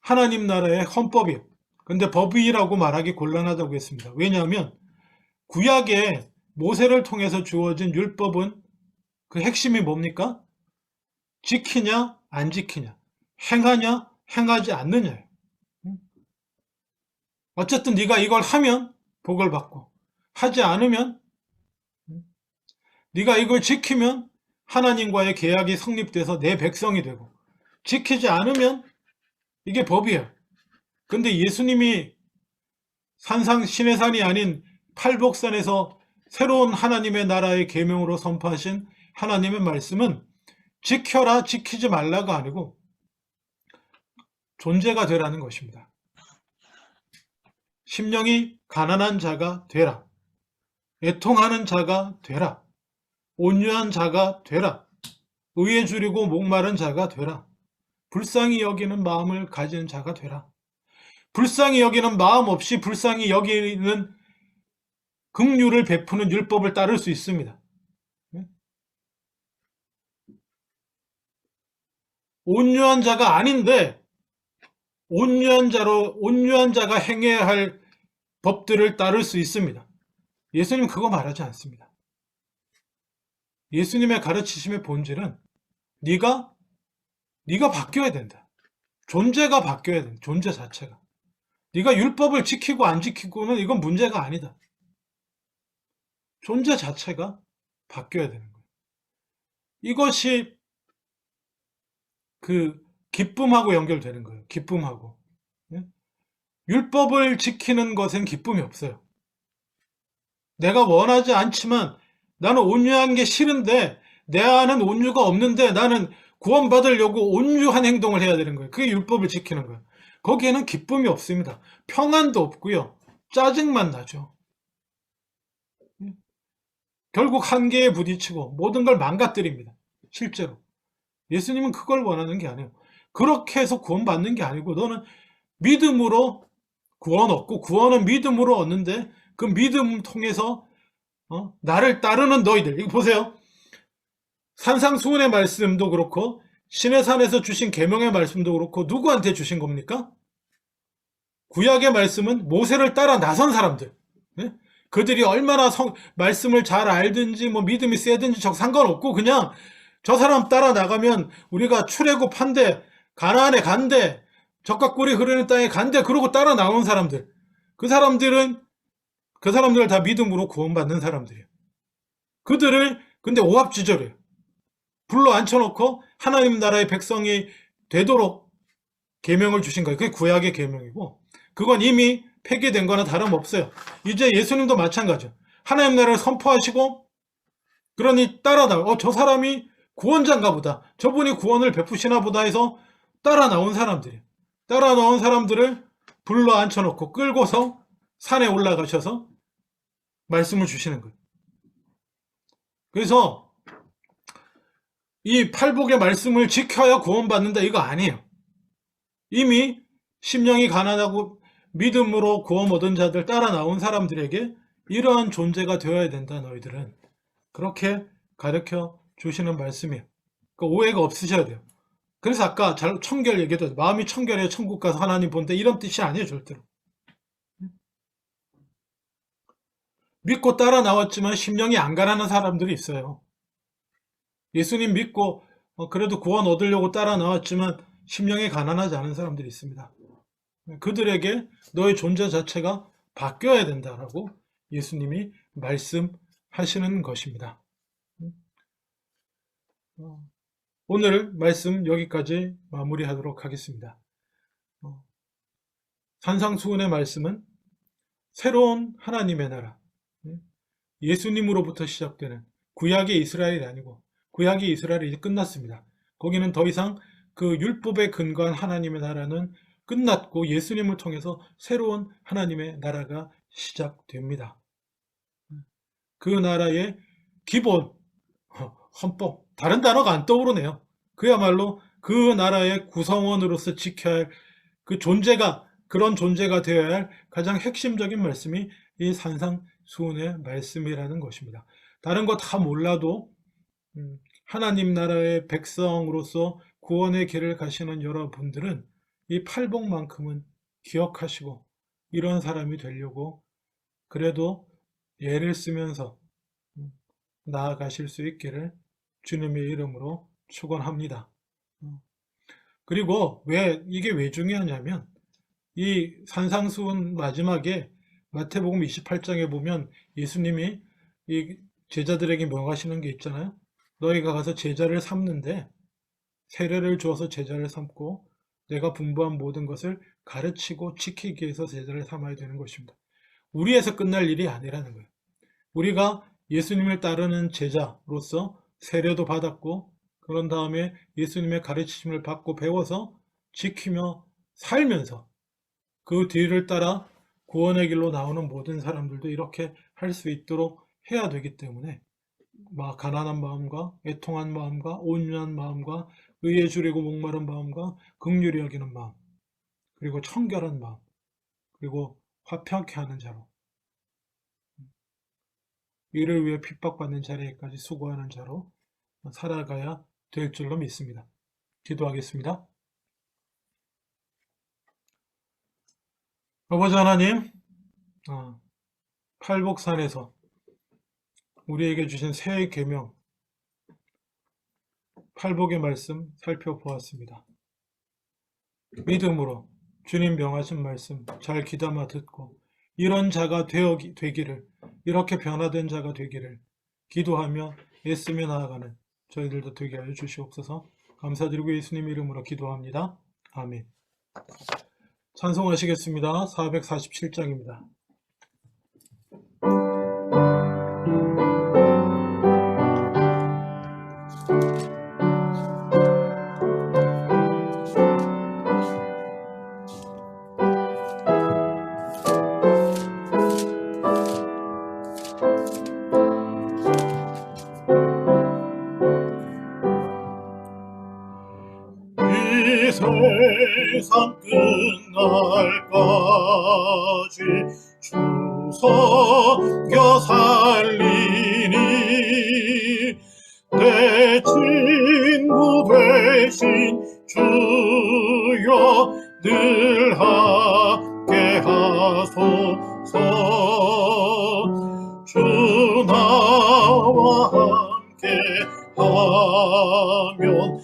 하나님 나라의 헌법이에요. 근데 법이라고 말하기 곤란하다고 했습니다. 왜냐하면 구약에 모세를 통해서 주어진 율법은 그 핵심이 뭡니까? 지키냐 안 지키냐, 행하냐 행하지 않느냐예요. 어쨌든 네가 이걸 하면 복을 받고, 하지 않으면, 네가 이걸 지키면 하나님과의 계약이 성립돼서 내 백성이 되고, 지키지 않으면 이게 법이에요. 근데 예수님이 시내산이 아닌 팔복산에서 새로운 하나님의 나라의 계명으로 선포하신 하나님의 말씀은 지켜라 지키지 말라가 아니고 존재가 되라는 것입니다. 심령이 가난한 자가 되라, 애통하는 자가 되라, 온유한 자가 되라, 의에 줄이고 목마른 자가 되라, 불쌍히 여기는 마음을 가진 자가 되라. 불쌍히 여기는 마음 없이 불쌍히 여기는 긍휼을 베푸는 율법을 따를 수 있습니다. 온유한 자가 아닌데 온유한 자가 행해야 할 법들을 따를 수 있습니다. 예수님 그거 말하지 않습니다. 예수님의 가르치심의 본질은 네가 바뀌어야 된다. 존재가 바뀌어야 된다. 존재 자체가. 네가 율법을 지키고 안 지키고는 이건 문제가 아니다. 존재 자체가 바뀌어야 되는 거예요. 이것이 그 기쁨하고 연결되는 거예요. 기쁨하고. 율법을 지키는 것엔 기쁨이 없어요. 내가 원하지 않지만 나는 온유한 게 싫은데 내 안은 온유가 없는데 나는 구원받으려고 온유한 행동을 해야 되는 거예요. 그게 율법을 지키는 거예요. 거기에는 기쁨이 없습니다. 평안도 없고요. 짜증만 나죠. 결국 한계에 부딪히고 모든 걸 망가뜨립니다. 실제로. 예수님은 그걸 원하는 게 아니에요. 그렇게 해서 구원받는 게 아니고 너는 믿음으로 구원 얻고, 구원은 믿음으로 얻는데 그 믿음 통해서 나를 따르는 너희들, 이거 보세요. 산상수훈의 말씀도 그렇고 시내산에서 주신 계명의 말씀도 그렇고 누구한테 주신 겁니까? 구약의 말씀은 모세를 따라 나선 사람들, 그들이 얼마나 말씀을 잘 알든지 뭐 믿음이 세든지 상관없고 그냥 저 사람 따라 나가면 우리가 출애굽 한대, 가나안에 간대, 젖과 꿀이 흐르는 땅에 간대, 그러고 따라 나온 사람들, 그 사람들을 다 믿음으로 구원받는 사람들이에요. 그들을 근데 오합지졸이에요. 불러 앉혀놓고 하나님 나라의 백성이 되도록 계명을 주신 거예요. 그게 구약의 계명이고 그건 이미 폐기된 거나 다름없어요. 이제 예수님도 마찬가지예요. 하나님 나라를 선포하시고 그러니 따라 나와. 저 사람이 구원자인가 보다. 저분이 구원을 베푸시나 보다 해서 따라 나온 사람들이에요. 따라 나온 사람들을 불러 앉혀놓고 끌고서 산에 올라가셔서 말씀을 주시는 거예요. 그래서 이 팔복의 말씀을 지켜야 구원받는다 이거 아니에요. 이미 심령이 가난하고 믿음으로 구원 얻은 자들, 따라 나온 사람들에게 이러한 존재가 되어야 된다. 너희들은 그렇게 가르쳐 주시는 말씀이에요. 그러니까 오해가 없으셔야 돼요. 그래서 아까 청결 얘기도 마음이 청결해 천국 가서 하나님 본다 이런 뜻이 아니에요, 절대로. 믿고 따라 나왔지만 심령이 안 가난한 사람들이 있어요. 예수님 믿고 그래도 구원 얻으려고 따라 나왔지만 심령이 가난하지 않은 사람들이 있습니다. 그들에게 너의 존재 자체가 바뀌어야 된다라고 예수님이 말씀하시는 것입니다. 오늘 말씀 여기까지 마무리하도록 하겠습니다. 산상수훈의 말씀은 새로운 하나님의 나라, 예수님으로부터 시작되는 구약의 이스라엘이 아니고 구약의 이스라엘이 이제 끝났습니다. 거기는 더 이상 그 율법에 근거한 하나님의 나라는 끝났고 예수님을 통해서 새로운 하나님의 나라가 시작됩니다. 그 나라의 기본, 헌법, 다른 단어가 안 떠오르네요. 그야말로 그 나라의 구성원으로서 지켜야 할 그 존재가, 그런 존재가 되어야 할 가장 핵심적인 말씀이 이 산상수훈의 말씀이라는 것입니다. 다른 거 다 몰라도 하나님 나라의 백성으로서 구원의 길을 가시는 여러분들은 이 팔복만큼은 기억하시고 이런 사람이 되려고 그래도 예를 쓰면서 나아가실 수 있기를 주님의 이름으로 축원합니다. 그리고 이게 왜 중요하냐면 이 산상수훈 마지막에 마태복음 28장에 보면 예수님이 이 제자들에게 명하시는 게 있잖아요. 너희가 가서 제자를 삼는데 세례를 주어서 제자를 삼고 내가 분부한 모든 것을 가르치고 지키기 위해서 제자를 삼아야 되는 것입니다. 우리에서 끝날 일이 아니라는 거예요. 우리가 예수님을 따르는 제자로서 세례도 받았고 그런 다음에 예수님의 가르치심을 받고 배워서 지키며 살면서 그 뒤를 따라 구원의 길로 나오는 모든 사람들도 이렇게 할 수 있도록 해야 되기 때문에 가난한 마음과 애통한 마음과 온유한 마음과 의에 주리고 목마른 마음과 긍휼히 여기는 마음 그리고 청결한 마음 그리고 화평케 하는 자로 이를 위해 핍박받는 자리에까지 수고하는 자로 살아가야 될 줄로 믿습니다. 기도하겠습니다. 아버지 하나님, 팔복산에서 우리에게 주신 새 계명, 팔복의 말씀 살펴보았습니다. 믿음으로 주님 명하신 말씀 잘 귀담아 듣고 이런 자가 되기를, 이렇게 변화된 자가 되기를 기도하며 애쓰며 나아가는 저희들도 되게 하여 주시옵소서. 감사드리고 예수님 이름으로 기도합니다. 아멘. 찬송하시겠습니다. 447장입니다. 이 세상 끝날까지 주 섬겨 살리니 내 친구 되신 주여 늘 함께 하소서. 주 나와 함께 하면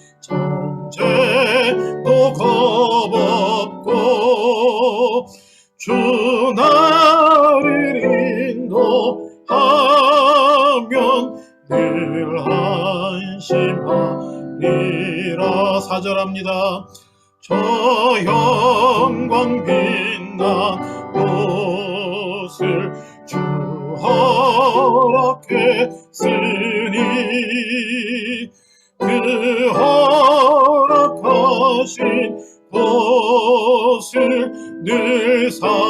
전쟁도 겁없고 주 나를 인도하면 늘 안심하리라. 사절합니다. 저 영광 빛난 곳을 주 허락했으니 그 허락하신 것을 늘 사모합니다.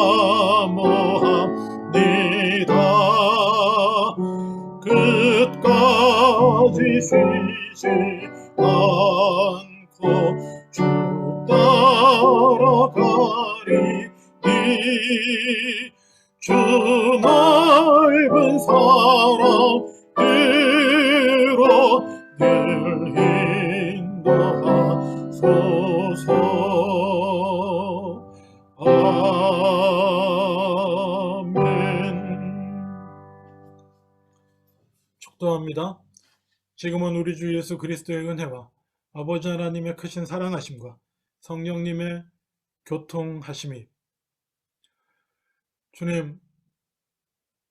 끝까지 쉬지 않고 주 따라가리니 주 넓은 사랑으로 늘 인도하소서. 기도합니다. 지금은 우리 주 예수 그리스도의 은혜와 아버지 하나님의 크신 사랑하심과 성령님의 교통하심이 주님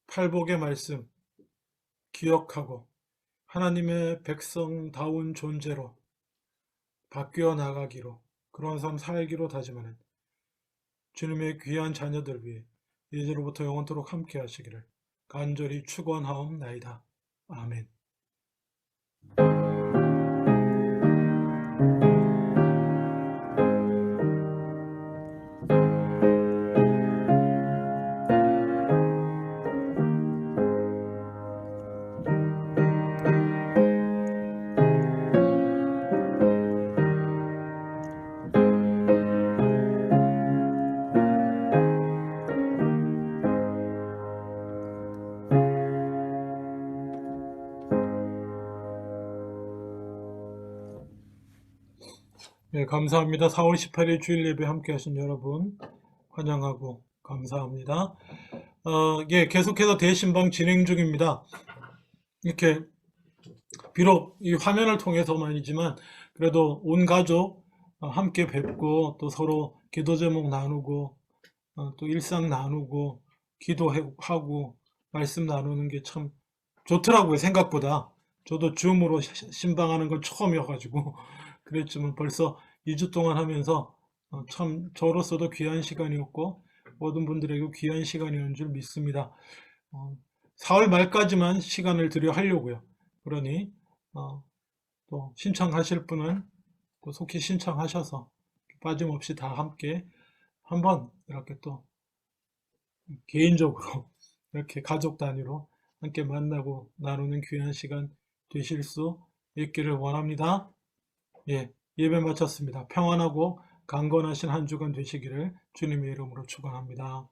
팔복의 말씀 기억하고 하나님의 백성다운 존재로 바뀌어 나가기로 그런 삶 살기로 다짐하는 주님의 귀한 자녀들 위해 이제로부터 영원토록 함께 하시기를 간절히 축원하옵나이다. 아멘. 네, 감사합니다. 4월 18일 주일 예배 함께 하신 여러분 환영하고 감사합니다. 예, 계속해서 대신방 진행 중입니다. 이렇게 비록 이 화면을 통해서만이지만 그래도 온 가족 함께 뵙고 또 서로 기도 제목 나누고 또 일상 나누고 기도하고 말씀 나누는 게 참 좋더라고요. 생각보다. 저도 줌으로 신방하는 건 처음이어가지고 그랬지만 벌써 2주 동안 하면서 참 저로서도 귀한 시간이었고 모든 분들에게 귀한 시간이었는 줄 믿습니다. 4월 말까지만 시간을 들여 하려고요. 그러니 또 신청하실 분은 또 속히 신청하셔서 빠짐없이 다 함께 한번 이렇게 또 개인적으로 이렇게 가족 단위로 함께 만나고 나누는 귀한 시간 되실 수 있기를 원합니다. 예, 예배 마쳤습니다. 평안하고 강건하신 한 주간 되시기를 주님의 이름으로 축원합니다.